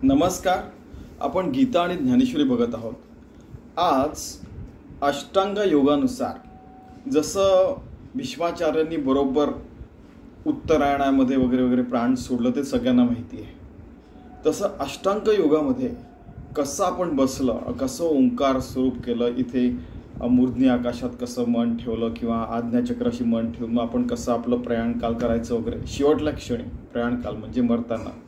नमस्कार. आपण गीता आणि ज्ञानेश्वरी बघत आहोत. आज अष्टांग योगानुसार जसं भीष्माचार्यांनी बरोबर उत्तरायणामध्ये वगैरे वगैरे प्राण सोडलं ते सगळ्यांना माहिती आहे, तसं अष्टांग योगामध्ये कसं आपण बसलं, कसं ओंकार स्वरूप केलं, इथे मूर्ध्नी आकाशात कसं मन ठेवलं किंवा आज्ञाचक्राशी मन ठेवून आपण कसं आपलं प्रयाणकाल करायचं वगैरे, शेवटल्या क्षणी प्रयाणकाल म्हणजे मरताना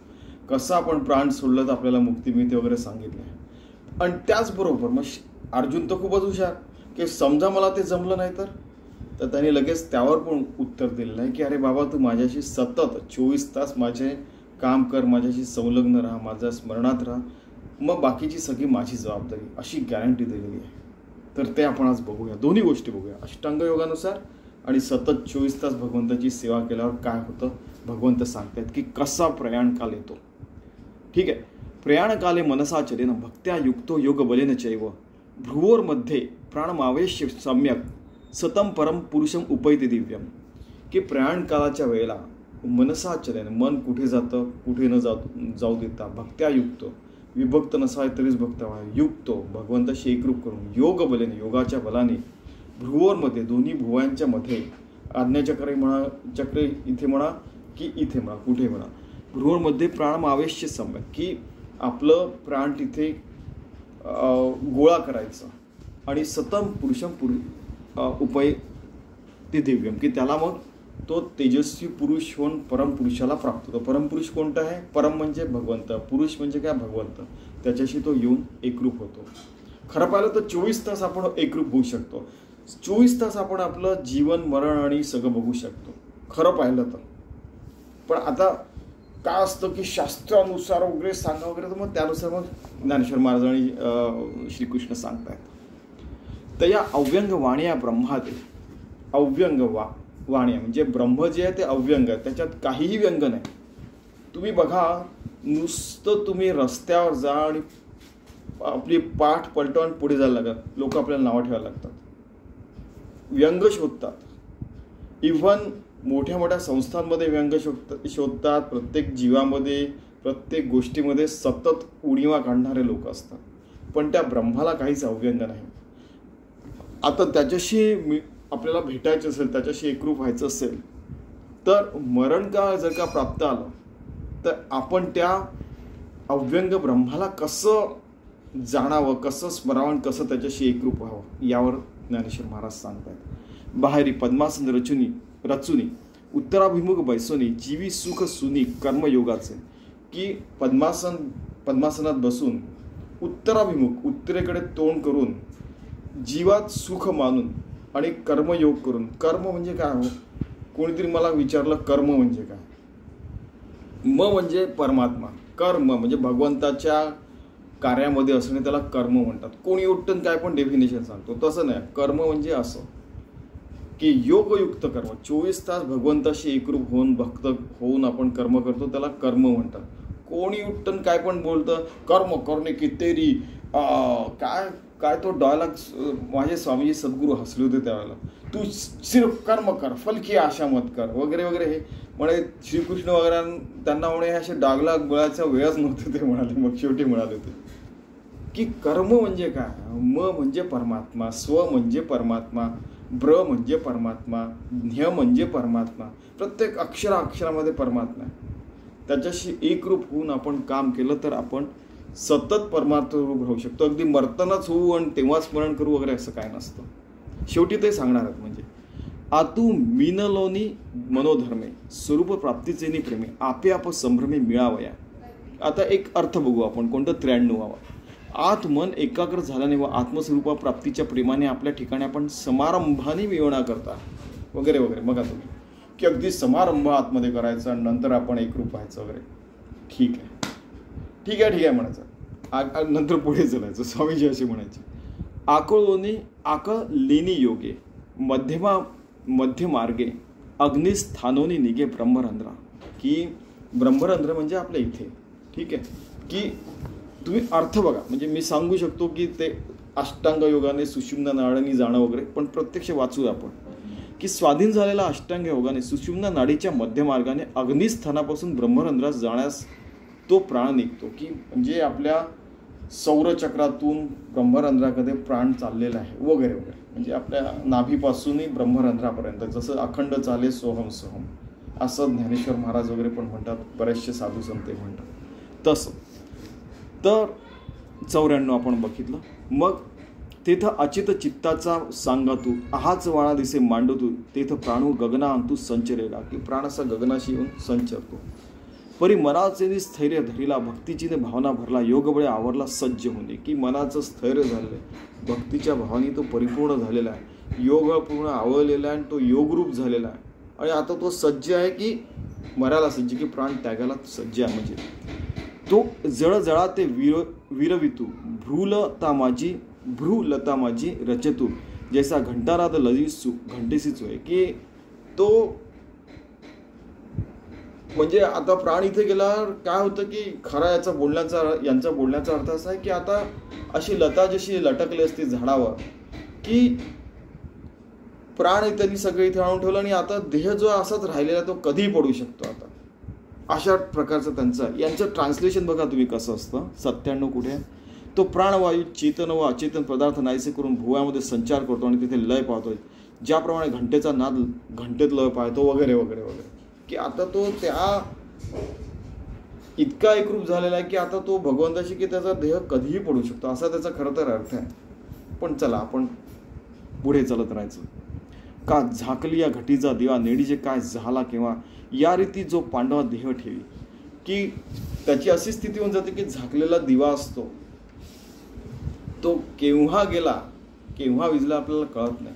कसं आपण प्राण सोडलं तर आपल्याला मुक्ती मिळते वगैरे सांगितलं आहे. आणि त्याचबरोबर मग अर्जुन तर खूपच हुशार की समजा मला ते जमलं नाही तर त्याने लगेच त्यावर पण उत्तर दिलेलं आहे की अरे बाबा, तू माझ्याशी सतत 24 तास माझे काम कर, माझ्याशी संलग्न राहा, माझ्या स्मरणात राहा, मग बाकीची सगळी माझी जबाबदारी, अशी गॅरंटी दिलेली आहे. तर ते आपण आज बघूया, दोन्ही गोष्टी बघूया, अष्टांग योगानुसार आणि सतत 24 तास भगवंताची सेवा केल्यावर काय होतं. भगवंत सांगतात की कसा प्रयाणकाल येतो. ठीक आहे. प्रयाणकाले मनसाचलेन भक्त्या युक्तो योग बलेन चैव भ्रुवोर्मध्ये प्राणमावेश्य सम्यक सतम परम पुरुषम उपैति दिव्यम. की प्रयाणकालाच्या वेळेला मनसाचलेन, मन कुठे जातं कुठे न जाऊ देता, भक्त्या युक्तो, विभक्त नसाय तरीच भक्त व्हावे, युक्तो भगवंताशी एकरूप करून, योग बलेने योगाच्या बलाने, भ्रुवोर्मध्ये दोन्ही भुवयांच्या मध्ये, आज्ञाचक्र म्हणा, चक्र इथे म्हणा की इथे म्हणा, कुठे म्हणा, भ्रुवोर्मध्ये प्राणमावेश्य सम्यक, की आपलं प्राण तिथे गोळा करायचं, आणि सतम पुरुषम उपैति दिव्यम, की त्याला मग तो तेजस्वी पुरुष होऊन परमपुरुषाला प्राप्त होतो. परमपुरुष कोणता आहे? परम म्हणजे भगवंत, पुरुष म्हणजे काय? भगवंत. त्याच्याशी तो येऊन एकरूप होतो. खरं पाहिलं तर 24 तास आपण एकरूप होऊ शकतो. 24 तास आपण आपलं जीवन मरण आणि सगळं बघू शकतो खरं पाहिलं तर. पण आता काय असतं की शास्त्रानुसार वगैरे सांगा वगैरे, तर मग त्यानुसार मग ज्ञानेश्वर महाराज आणि श्रीकृष्ण सांगतात. तर या अव्यंग वाण्या ब्रह्मादे, अव्यंग वाण्या म्हणजे ब्रह्म जे आहे ते अव्यंग आहे, त्याच्यात काहीही व्यंग नाही. तुम्ही बघा, नुसतं तुम्ही रस्त्यावर जा आणि आपली पाठ पलटवून पुढे जायला लागतात, लोक आपल्याला नावं ठेवायला लागतात, व्यंग शोधतात. इव्हन मोठ्या मोठ्या संस्थांमध्ये व्यंग शोधतात. प्रत्येक जीवामध्ये, प्रत्येक गोष्टीमध्ये सतत उणिवा काढणारे लोक असतात. पण त्या ब्रह्माला काहीच अव्यंग नाही. आता त्याच्याशी आपल्याला भेटायचं असेल, त्याच्याशी एकरूप व्हायचं असेल, तर मरण काळ जर का प्राप्त आलं तर आपण त्या अव्यंग ब्रह्माला कसं जाणावं, कसं स्मरावं, कसं त्याच्याशी एकरूप व्हावं, यावर ज्ञानेश्वर महाराज सांगतात. बाहेरी पद्मासन रचुनी उत्तराभिमुख बैसोनी जीवी सुख सुनी कर्मयोगाचे, की पद्मासनात बसून उत्तराभिमुख, उत्तरेकडे तोंड करून जीवात सुख मानून आणि कर्मयोग करून. कर्म म्हणजे काय हो? कोणीतरी मला विचारलं कर्म म्हणजे काय? म म्हणजे परमात्मा, कर्म म्हणजे भगवंताच्या कार्यामध्ये असणे, त्याला कर्म म्हणतात. कोणी उठून काय पण डेफिनेशन सांगतो, तसं नाही. कर्म म्हणजे असं की योगयुक्त कर्म, 24 तास भगवंताशी एकरूप होऊन, भक्त होऊन आपण कर्म करतो, त्याला कर्म म्हणतात. कोणी उठून काय पण बोलतं कर्म करणे की तेरी काय काय तो डायलॉग माझे स्वामीजी सद्गुरू हसले होते त्यावेळेला, तू सिर्फ कर्म कर, फल की आशा मत कर वगैरे वगैरे. हे म्हणे श्रीकृष्ण वगैरे त्यांना म्हणे असे डायलॉग बोलायचा वेळच नव्हते ते म्हणाले. मग शेवटी म्हणाले होते की कर्म म्हणजे काय? म म्हणजे परमात्मा, स्व म्हणजे परमात्मा, ब्र म्हणजे परमात्मा, ज्ञ म्हणजे परमात्मा. प्रत्येक अक्षरामध्ये परमात्मा आहे. त्याच्याशी एकरूप होऊन आपण काम केलं तर आपण सतत परमात्मरूप राहू शकतो. अगदी मरतानाच होऊ आणि तेव्हा स्मरण करू वगैरे असं काय नसतं. शेवटी ते सांगणार आहेत म्हणजे आतू मीनलोनी मनोधर्मे स्वरूप प्राप्तीचे प्रेमी आपे आप संभ्रमे मिळावया. आता एक अर्थ बघू आपण, कोणतं 93. आत मन एकाग्र झाल्याने व आत्मस्वरूपा प्राप्तीच्या प्रेमाने आपल्या ठिकाणी आपण समारंभाने मिळवणा करता वगैरे वगैरे. बघा तुम्ही की अगदी समारंभ आतमध्ये करायचा आणि नंतर आपण एकरूप व्हायचं वगैरे. ठीक आहे ठीक आहे ठीक आहे म्हणायचं, नंतर पुढे चालायचं. स्वामीजी असे म्हणायचे आकळ लेनी योगे मध्य मार्गे अग्निस्थानोनी निघे ब्रह्मरंध्रा. की ब्रह्मरंध्र म्हणजे आपल्या इथे. ठीक आहे. की तुम्ही अर्थ बघा, म्हणजे मी सांगू शकतो की ते अष्टांग योगाने सुषुम्ना नाडीने जाणं वगैरे, पण प्रत्यक्ष वाचूया आपण की स्वाधीन झालेला अष्टांग योगाने सुषुम्ना नाडीच्या मध्यमार्गाने अग्निस्थानापासून ब्रह्मरंध्रास जाण्यास तो प्राण निघतो, की म्हणजे आपल्या सौरचक्रातून ब्रह्मरंध्राकडे प्राण चाललेला आहे वगैरे वगैरे. म्हणजे आपल्या नाभीपासूनही ब्रह्मरंध्रापर्यंत जसं अखंड चाले सोहम सोहम, असं ज्ञानेश्वर महाराज वगैरे पण म्हणतात, बरेचसे साधू संत म्हणतात तसं. तर 94 आपण बघितलं. मग तेथं अचित चित्ताचा सांगा तू, आहाच वाळा दिसे मांडू तू, तेथं प्राणू गगना अंतू संचरेला, की प्राण असा गगनाशी येऊन संचरतो. परी मनाचे स्थैर्य धरिला, भक्तीचीने भावना भरला, योग बळे आवरला सज्ज होणे, की मनाचं स्थैर्य झालेलं आहे, भक्तीच्या भावाने तो परिपूर्ण झालेला आहे, योग पूर्ण आवळलेला आहे आणि तो योगरूप झालेला आहे. आणि आता तो सज्ज आहे की मराला सज्ज, की प्राण त्यागायला सज्ज आहे. म्हणजे तो जळजळा ते विरवितू, भ्रूलता माझी रचतू, जैसा घंटानाद लजी घंटेसीच होय, की तो म्हणजे आता प्राण इथे गेल्यावर काय होतं की खरा यांचा बोलण्याचा अर्थ असा आहे की आता अशी लता जशी लटकली असते झाडावर, की प्राण त्यांनी सगळे इथे आणून ठेवलं आणि आता देह जो असाच राहिलेला तो कधीही पडू शकतो. आता अशा प्रकारचं त्यांचं यांचं ट्रान्सलेशन बघा तुम्ही कसं असतं. 97 कुठे आहे, तो प्राणवायू चेतन व अचेतन पदार्थ नाहीसे करून भुवयामध्ये संचार करतो आणि तिथे लय पाहतोय, ज्याप्रमाणे घंटेचा नाद घंटेत लय पाहतो वगैरे वगैरे वगैरे, की आता तो त्या इतका एकरूप झालेला आहे की आता तो भगवंताशी की त्याचा देह कधीही पडू शकतो, असा त्याचा खरं तर अर्थ आहे. पण चला आपण पुढे चालत राहायचं. का झाकली या घटीचा दिवा, नेडीचे काय झाला केव्हा, या रीती जो पांडवा देह ठेवी, की त्याची अशी स्थिती होऊन जाते की झाकलेला दिवा असतो तो केव्हा गेला केव्हा विजला आपल्याला कळत नाही.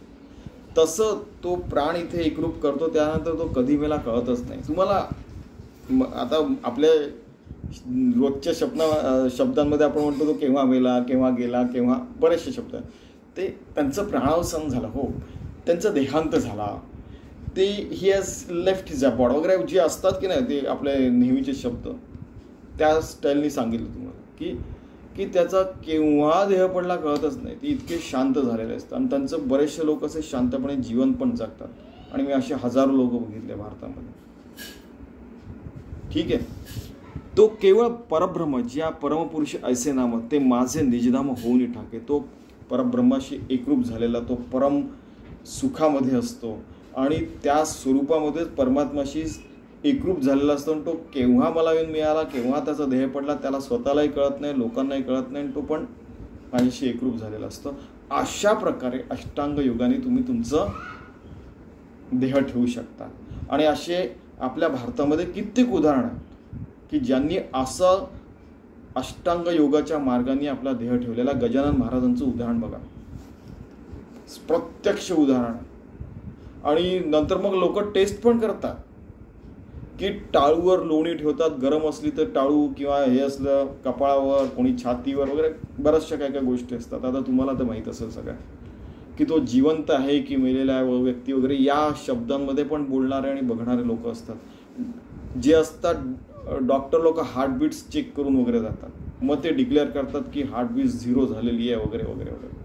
तसं तो प्राण इथे एकरूप करतो, त्यानंतर तो कधी मेला कळतच नाही. तुम्हाला आता आपल्या रोजच्या शब्दांमध्ये आपण म्हणतो तो केव्हा मेला, केव्हा गेला, केव्हा बरेचसे शब्द, ते त्यांचं प्राणावसान झालं, हो त्यांचा देहांत झाला, ते he has left his body वगैरे जे असतात की नाही, ते आपले नेहमीचे शब्द त्या स्टाईलनी सांगितलं तुम्हाला, की त्याचा केव्हा देह पडला कळतच नाही. ते इतके शांत झालेले असतात आणि त्यांचं बरेचसे लोक असे शांतपणे जीवन पण जगतात. आणि मी असे हजारो लोक बघितले भारतामध्ये. ठीक आहे. तो केवळ परब्रह्म, ज्या परमपुरुष ऐसे नाम, ते माझे निजधाम होऊन ठाके. तो परब्रह्माशी एकरूप झालेला तो परम सुखामध्ये असतो आणि त्या स्वरूपामध्येच परमात्माशी एकरूप झालेला असतो. आणि तो केव्हा मला येऊन मिळाला, केव्हा त्याचा देह पडला, त्याला स्वतःलाही कळत नाही, लोकांनाही कळत नाही, आणि तो पण माझ्याशी एकरूप झालेला असतो. अशा प्रकारे अष्टांग योगाने तुम्ही तुमचं देह ठेवू शकता. आणि असे आपल्या भारतामध्ये कित्येक उदाहरण आहेत की ज्यांनी असं अष्टांग योगाच्या मार्गाने आपला देह ठेवलेला. गजानन महाराजांचं उदाहरण बघा, प्रत्यक्ष उदाहरण. आणि नंतर मग लोक टेस्ट पण करतात की टाळूवर लोणी ठेवतात, गरम असली तर टाळू, किंवा हे असलं कपाळावर, कोणी छातीवर वगैरे, बऱ्याचशा काय काय गोष्टी असतात. आता तुम्हाला तर माहीत असेल सगळं की तो जिवंत आहे की मेलेला आहे व्यक्ती वगैरे, या शब्दांमध्ये पण बोलणारे आणि बघणारे लोक असतात. जे असतात डॉक्टर लोक हार्टबीट्स चेक करून वगैरे जातात, मग ते डिक्लेअर करतात की हार्टबीट 0 झालेली आहे वगैरे वगैरे वगैरे.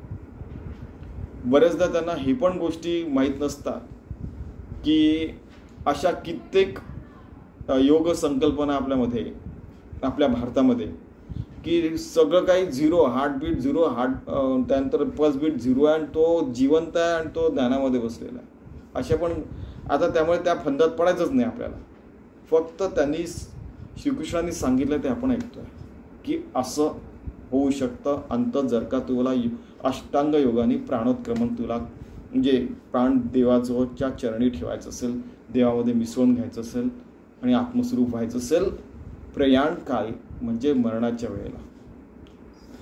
बरेचदा त्यांना हे पण गोष्टी माहीत नसतात की अशा कित्येक योग संकल्पना आपल्यामध्ये, आपल्या भारतामध्ये, की सगळं काही 0, हार्टबीट 0, त्यानंतर पल्स बीट 0 आहे आणि तो जिवंत आहे आणि तो ज्ञानामध्ये बसलेला आहे. अशा पण आता त्यामुळे त्या फंदात पडायचंच नाही आपल्याला. फक्त त्यांनी श्रीकृष्णांनी सांगितलं ते आपण ऐकतोय की असं होऊ शकतं. अंत जर का तुला अष्टांग योगाने प्राणोत्क्रमण, तुला म्हणजे प्राण देवाच्या चरणी ठेवायचं असेल, देवामध्ये मिसळून घ्यायचं असेल आणि आत्मस्वरूप व्हायचं असेल, प्रयाण काळ म्हणजे मरणाच्या वेळेला,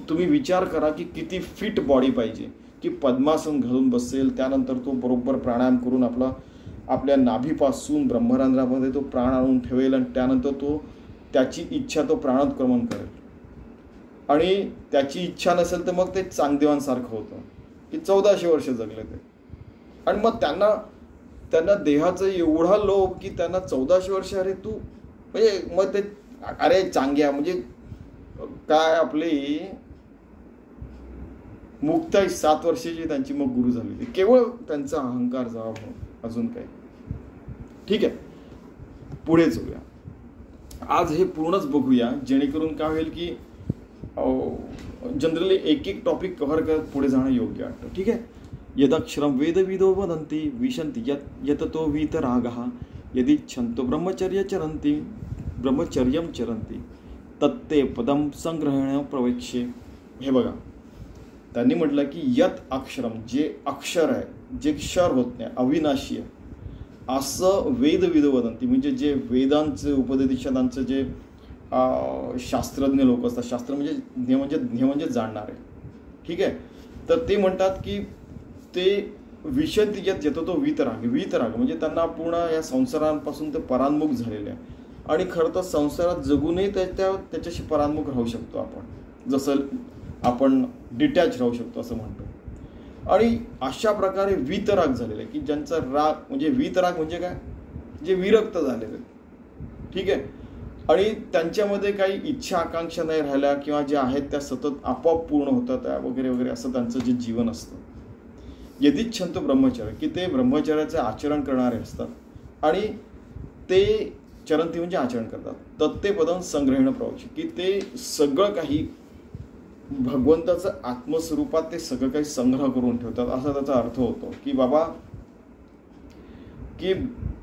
तुम्ही विचार करा की किती फिट बॉडी पाहिजे, की पद्मासन घालून बसेल, त्यानंतर तो बरोबर प्राणायाम करून आपल्या नाभीपासून ब्रह्मरंध्रामध्ये तो प्राण आणून ठेवेल आणि त्यानंतर तो त्याची इच्छा तो प्राणोत्क्रमण करेल. आणि त्याची इच्छा नसेल तर मग ते चांगदेवांसारखं होतं की 1400 वर्ष जगले ते. आणि मग त्यांना देहाचं एवढा लोभ की त्यांना 1400 वर्ष, अरे तू म्हणजे मग ते अरे चांग्या म्हणजे काय, आपली मुक्ताई 7 वर्षाची त्यांची मग गुरु झाली होती, केवळ त्यांचा अहंकार जावा, अजून काय. ठीक आहे, पुढे जाऊया. आज हे पूर्णच बघूया, जेणेकरून काय होईल की जनरली एक एक टॉपिक कव्हर करत पुढे जाणं योग्य वाटतं. ठीक आहे. यदक्षरम वेदविदो वदन्ति विशन्ति यततो वीतरागः यदिच्छन्तो ब्रह्मचर्यं चरन्ति तत्ते पदम संग्रहण प्रवेक्षे. हे बघा, त्यांनी म्हटलं की यत अक्षरम, जे अक्षर आहे, जे क्षर होत नाही, अविनाशी आहे, असं वेदविद वदन्ति, म्हणजे जे वेदांचे उपदेशांचं जे शास्त्रज्ञ लोक असतात, शास्त्र म्हणजे जाणणारे. ठीक आहे. तर ते म्हणतात की ते विशंती येतो तो वीतराग म्हणजे त्यांना पूर्ण या संसारांपासून ते परान्मुख झालेले आहे. आणि खरं तर संसारात जगूनही त्याच्याशी परान्मुख राहू शकतो आपण, जसं आपण डिटॅच राहू शकतो असं म्हणतो. आणि अशा प्रकारे वीतराग झालेले की ज्यांचा राग म्हणजे वीतराग म्हणजे काय, जे विरक्त झालेले. ठीक आहे. आणि त्यांच्यामध्ये काही इच्छा आकांक्षा नाही राहिल्या किंवा ज्या आहेत त्या सतत आपोआप पूर्ण होतात वगैरे वगैरे, असं त्यांचं जे जीवन असतं. यदिच्छन्तो ब्रह्मचर्य, की ते ब्रह्मचर्याचे आचरण करणारे असतात आणि ते चरंती म्हणजे आचरण करतात. तत्ते पदं संग्रहण प्रवक्ष्ये, की ते सगळं काही भगवंताचं आत्मस्वरूपात ते सगळं काही संग्रह करून ठेवतात, असा त्याचा अर्थ होतो. की बाबा की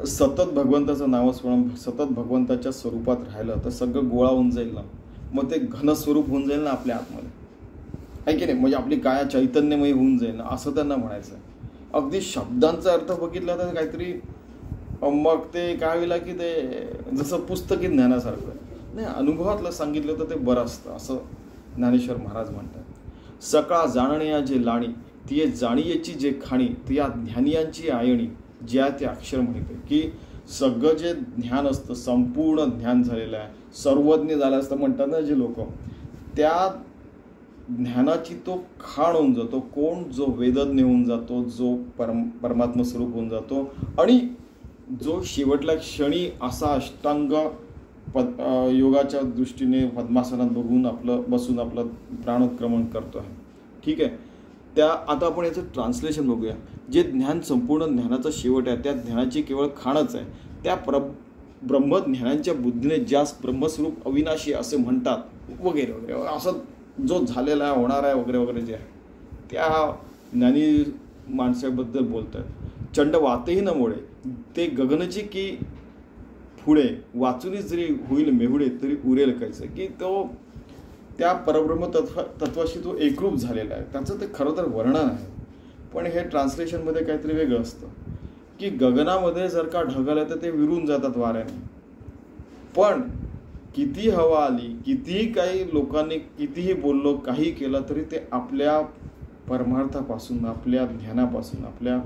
सतत भगवंताचं नामस्मरण, सतत भगवंताच्या स्वरूपात राहिलं तर सगळं गोळा होऊन जाईल ना, मग ते घनस्वरूप होऊन जाईल ना आपल्या आतमध्ये, आहे की नाही. म्हणजे आपली काया चैतन्यमय होऊन जाईल ना, असं त्यांना म्हणायचं आहे. अगदी शब्दांचा अर्थ बघितला तर काहीतरी मग ते काय होईल की ते जसं पुस्तकी ज्ञानासारखं नाही, अनुभवातलं सांगितलं तर ते बरं असतं, असं ज्ञानेश्वर महाराज म्हणतात. सकाळ जाणण्या जे लाणी ती जाणीयेची जे खाणी ती या ज्ञानियांची आयणी ज्या ते अक्षर म्हणते. की सगळं जे ज्ञान असतं संपूर्ण ज्ञान झालेलं आहे, सर्वज्ञ झालं असतं म्हणतात ना जे लोक, त्या ज्ञानाची तो खाण होऊन जातो. कोण, जो वेदज्ञ होऊन जातो, जो परमात्मा स्वरूप होऊन जातो आणि जो शेवटल्या क्षणी असा अष्टांग योगाच्या दृष्टीने पद्मासनात बसून आपलं प्राणोत्क्रमण करतो आहे. ठीक आहे. आता आपण याचं ट्रान्सलेशन बघूया. जे ज्ञान संपूर्ण ज्ञानाचा शेवट आहे, त्या ज्ञानाची केवळ खाणच आहे. त्या ब्रह्मज्ञानांच्या बुद्धीने ज्यास ब्रह्मस्वरूप अविनाशी असे म्हणतात वगैरे वगैरे, असं जो झालेला आहे, होणार आहे वगैरे वगैरे जे आहे त्या ज्ञानी माणसाबद्दल बोलतात. चंड वातेही न मोडे ते गगनची की पुढे वाचूनच जरी होईल मेहुडे तरी उरेल कायचं, की तो त्या परब्रह्म तत्वाशी तो एकरूप झालेला आहे. त्याचं ते खरं तर वर्णन आहे, पण हे ट्रान्सलेशनमध्ये काहीतरी वेगळं असतं. की गगनामध्ये जर का ढग आले तर ते विरून जातात वाऱ्याने, पण किती हवा आली, कितीही काही लोकांनी कितीही बोललो, काही केलं तरी ते आपल्या परमार्थापासून, आपल्या ध्यानापासून, आपल्या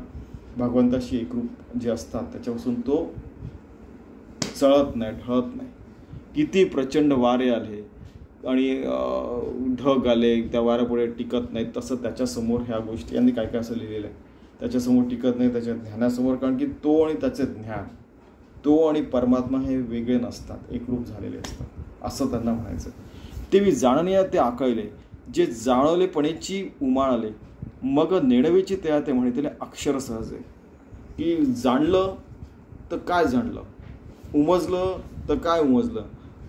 भगवंताशी एकरूप जे असतात त्याच्यापासून तो चळत नाही, ढळत नाही. किती प्रचंड वारे आले आणि ढग आले, त्या वाऱ्यापुढे टिकत नाहीत, तसं त्याच्यासमोर ह्या गोष्टी यांनी काय काय असं लिहिलेलं आहे, त्याच्यासमोर टिकत नाही त्याच्या ज्ञानासमोर. कारण की तो आणि त्याचे ज्ञान, तो आणि परमात्मा हे वेगळे नसतात, एकरूप झालेले असतात असं त्यांना म्हणायचं. तेवी जाणण्या ते आकळले जे जाणवलेपणेची उमाळले मग नेणवेची त्या ते म्हणते अक्षर सहज आहे. की जाणलं तर काय जाणलं, उमजलं तर काय उमजलं,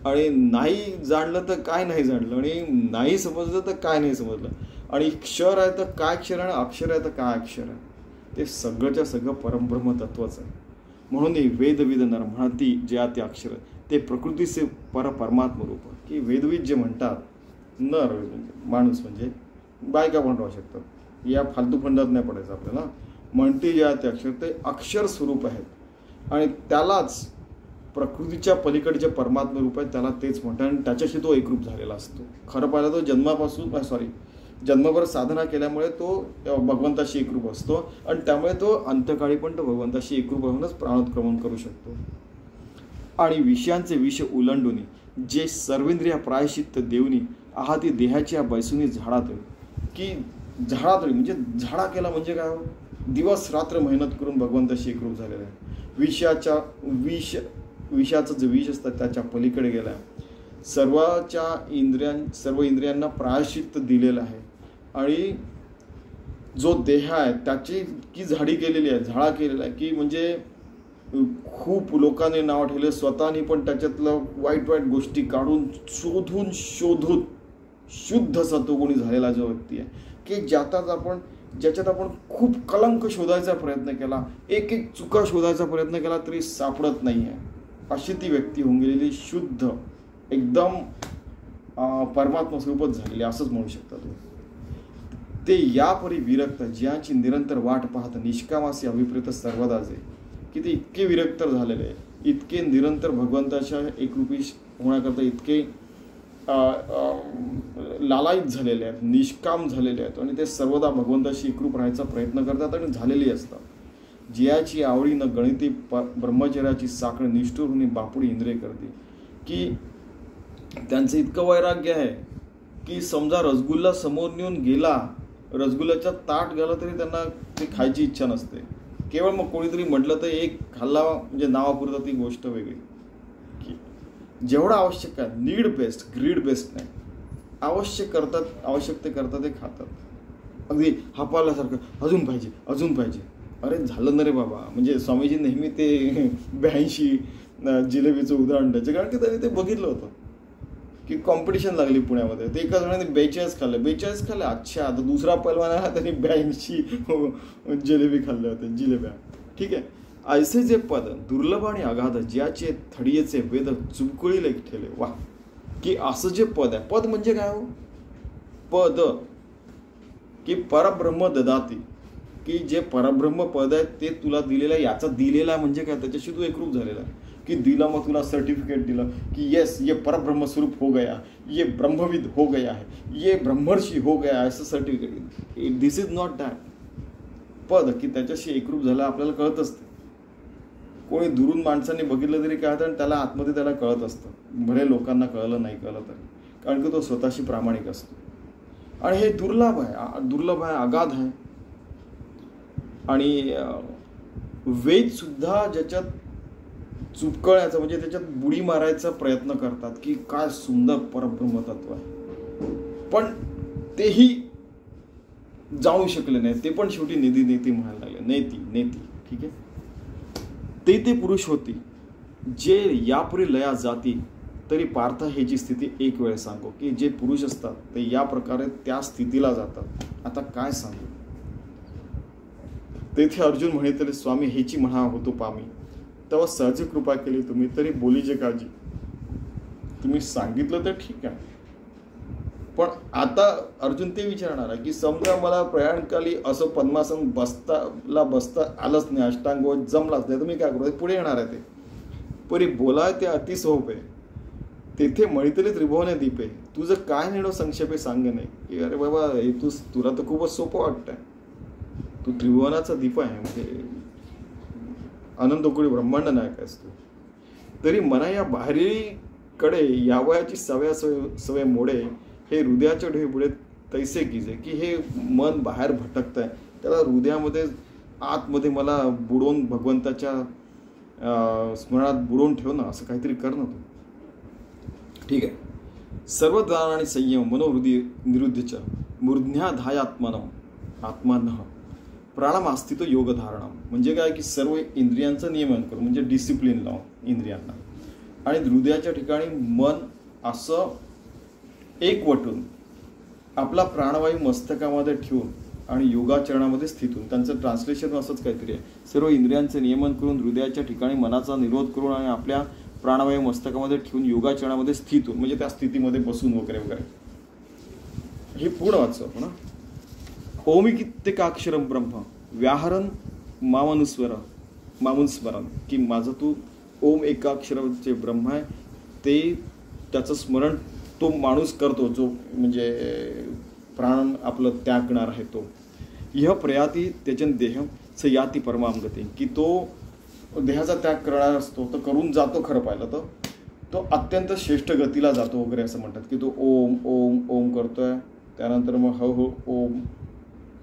आणि नाही जाणलं तर काय नाही जाणलं, आणि नाही समजलं तर काय नाही समजलं, आणि क्षर आहे तर काय क्षर आहे, अक्षर आहे तर काय अक्षर आहे, ते सगळंच्या सगळं परब्रह्म तत्वच आहे. म्हणून वेदविद नर म्हणती जे ते अक्षर ते प्रकृतीचे परमात्म रूप. की वेदविद जे म्हणतात, नर माणूस म्हणजे बायका पण राहू शकतात, या फालतू फंडात नाही पडायचं आपल्याला. म्हणते जे ते अक्षर ते अक्षर स्वरूप आहेत आणि त्यालाच प्रकृतीच्या पलीकडचे परमात्म रूप आहे, त्याला तेच म्हणतात आणि त्याच्याशी तो एकरूप झालेला असतो. खरं पाहिलं तो जन्मभर साधना केल्यामुळे तो भगवंताशी एकरूप असतो आणि त्यामुळे तो अंतकाळी पण तो भगवंताशी एकरूप होऊनच प्राणोत्क्रमण करू शकतो. आणि विषयांचे विष उलंडून जे सर्वेंद्रिया प्रायश्चित्त देवनी आहाती देहाच्या बैसुनी झाडात. की झाडात म्हणजे झाडा केला म्हणजे काय, दिवस रात्र मेहनत करून भगवंताशी एकरूप झालेला आहे. विषाचं जे विष असतं त्याच्या पलीकडे गेला आहे. सर्व इंद्रियांना प्रायश्चित्त दिलेलं आहे आणि जो देह आहे त्याची की झाडी केलेली आहे, झाडा केलेला आहे. की म्हणजे खूप लोकांनी नाव ठेवले, स्वतःनी पण त्याच्यातलं वाईट वाईट गोष्टी काढून शोधून शुद्ध सत्वगुणी झालेला जो व्यक्ती आहे, की ज्याच्यात आपण खूप कलंक शोधायचा प्रयत्न केला, एक एक चुका शोधायचा प्रयत्न केला तरी सापडत नाही आहे, अशी ती व्यक्ती होऊन गेलेली, शुद्ध एकदम परमात्मा स्वरूपच झालेली असंच म्हणू शकता तुम्ही. ते यापरी विरक्त ज्याची निरंतर वाट पाहत निष्कामासी अभिप्रेत सर्वदा जे, की ते इतके विरक्त झालेले आहे, इतके निरंतर भगवंताच्या एकरूपी होण्याकरता इतके लालायित झालेले आहेत, निष्काम झालेले आहेत आणि ते सर्वदा भगवंताशी एकरूप राहायचा प्रयत्न करतात आणि झालेली असतात. जियाची आवडी न गणिती ब्रह्मचर्याची साखळ निष्ठुर होऊन बापुडी इंद्रिय करते, की त्यांचं इतकं वैराग्य आहे की समजा रसगुल्ला समोर नेऊन गेला, रसगुल्ल्याचा ताट गेला तरी त्यांना ते खायची इच्छा नसते. केवळ मग कोणीतरी म्हटलं तर एक खाल्ला म्हणजे नावापुरता ती गोष्ट वेगळी. की जेवढं आवश्यक आहे, नीड बेस्ट ग्रीड बेस्ट नाही, आवश्यक ते करतात, ते खातात अगदी हापाल्यासारखं, अजून पाहिजे अजून पाहिजे. अरे झालं ना रे बाबा. म्हणजे स्वामीजी नेहमी ते 82 जिलेबीचं उदाहरण द्यायचं, कारण की त्यांनी ते बघितलं होतं की कॉम्पिटिशन लागली पुण्यामध्ये. ते एका जणांनी 42 खाल्ले. अच्छा, आता दुसरा पैलवान आला, त्यांनी 82 जिलेबी खाल्ले होते, जिलेब्या. ठीक आहे. ऐसे जे पद दुर्लभ आणि अगाध, ज्याचे थडियेचे वेद चुबकुळीला ठेले. वा, की असं जे पद आहे, पद म्हणजे काय हो? पद की परब्रह्म ददाती, की जे परब्रह्म पद आहे ते तुला दिलेलं आहे. याचा दिलेला म्हणजे काय? त्याच्याशी तू एकरूप झालेला आहे. कि दिला, मग तुला सर्टिफिकेट दिलं कि येस ये परब्रह्म स्वरूप हो गया, ये ब्रह्मविद हो गया है, ये ब्रह्मर्षी हो गया, असं certificate. This is not that पद, की त्याच्याशी एकरूप झालं आपल्याला कळत असते. कोणी दुरून माणसांनी बघितलं तरी काय होतं, आणि त्याला आतमध्ये त्याला कळत असतं, भले लोकांना कळलं नाही कळलं तरी, कारण की तो स्वतःशी प्रामाणिक असतो. आणि हे दुर्लभ आहे, अगाध आहे. आणि वेद सुद्धा ज्याच्यात चुपकळण्याचा म्हणजे त्याच्यात बुडी मारायचा प्रयत्न करतात की काय सुंदर परब्रह्म तत्व आहे, पण तेही जाऊ शकले नाही. ते पण शेवटी नेती म्हणायला लागले. नेती ठीक आहे. ते पुरुष होती जे यापुरी लया जाती तरी पार्थ ह्याची स्थिती एक वेळ सांगो, की जे पुरुष असतात ते या प्रकारे त्या स्थितीला जातात. आता काय सांगू. तेथे अर्जुन म्हणे तरी स्वामी ह्याची म्हणा होतो पामी, तेव्हा सहज कृपा केली तुम्ही, तरी बोलीचे काळजी. तुम्ही सांगितलं तर ठीक आहे, पण आता अर्जुन ते विचारणार आहे की समजा मला प्रयाणकाली असं पद्मासन बसता आलंच नाही, अष्टांग जमलाच नाही, तुम्ही काय करू. पुढे येणार आहे ते परी बोलाय ते अतिसोपे, तेथे मळीतले त्रिभुवने दीपे, तुझं काय नेणं संक्षेपे सांग नाही. की अरे बाबा हे तुला तर खूपच सोपं वाटतंय, तू त्रिभुवनाचा दीप आहे, म्हणजे अनंतकोटी ब्रह्मांड नायक आहेस तू. तरी मना या बाहेरीकडे यावयाची सवय मोडे, हे हृदयाच्या ढेपुढे तैसे कीजे, की हे मन बाहेर भटकत आहे, त्याला हृदयामध्ये आतमध्ये मला बुडवून भगवंताच्या स्मरणात बुडवून ठेव ना, असं काहीतरी कर ना तू. ठीक आहे. सर्व दान आणि संयम मनोहृदय निरुद्धच्या मूर्ध्याधायात्मानं प्राणाम अस्तित्व योग धारणा, म्हणजे काय की सर्व इंद्रियांचं नियमन करून, म्हणजे डिसिप्लिन लावून इंद्रियांना, आणि हृदयाच्या ठिकाणी मन असं एकवटून आपला प्राणवायू मस्तकामध्ये ठेवून आणि योगाचरणामध्ये स्थित होऊन, त्यांचं ट्रान्सलेशन असंच काहीतरी आहे. सर्व इंद्रियांचं नियमन करून हृदयाच्या ठिकाणी मनाचा निरोध करून आणि आपल्या प्राणवायू मस्तकामध्ये ठेवून योगाचरणामध्ये स्थित होऊन, म्हणजे त्या स्थितीमध्ये बसून वगैरे हे पूर्ण वाचतो आपण. ओमिकित्येकाक्षरम ब्रह्म व्याहरण मामुस्मरण, की माझं तू ओम एकाक्षराचे ब्रह्म आहे, ते त्याचं स्मरण तो माणूस करतो जो म्हणजे प्राण आपलं त्यागणार आहे तो. यह प्रयाती त्याच्या देह स याती परमामगती, की तो देहाचा त्याग करणार असतो, तर करून जातो खरं पाहिलं तर तो अत्यंत श्रेष्ठ गतीला जातो वगैरे असं म्हणतात. की तो ओम ओम ओम करतोय, त्यानंतर मग हो ओम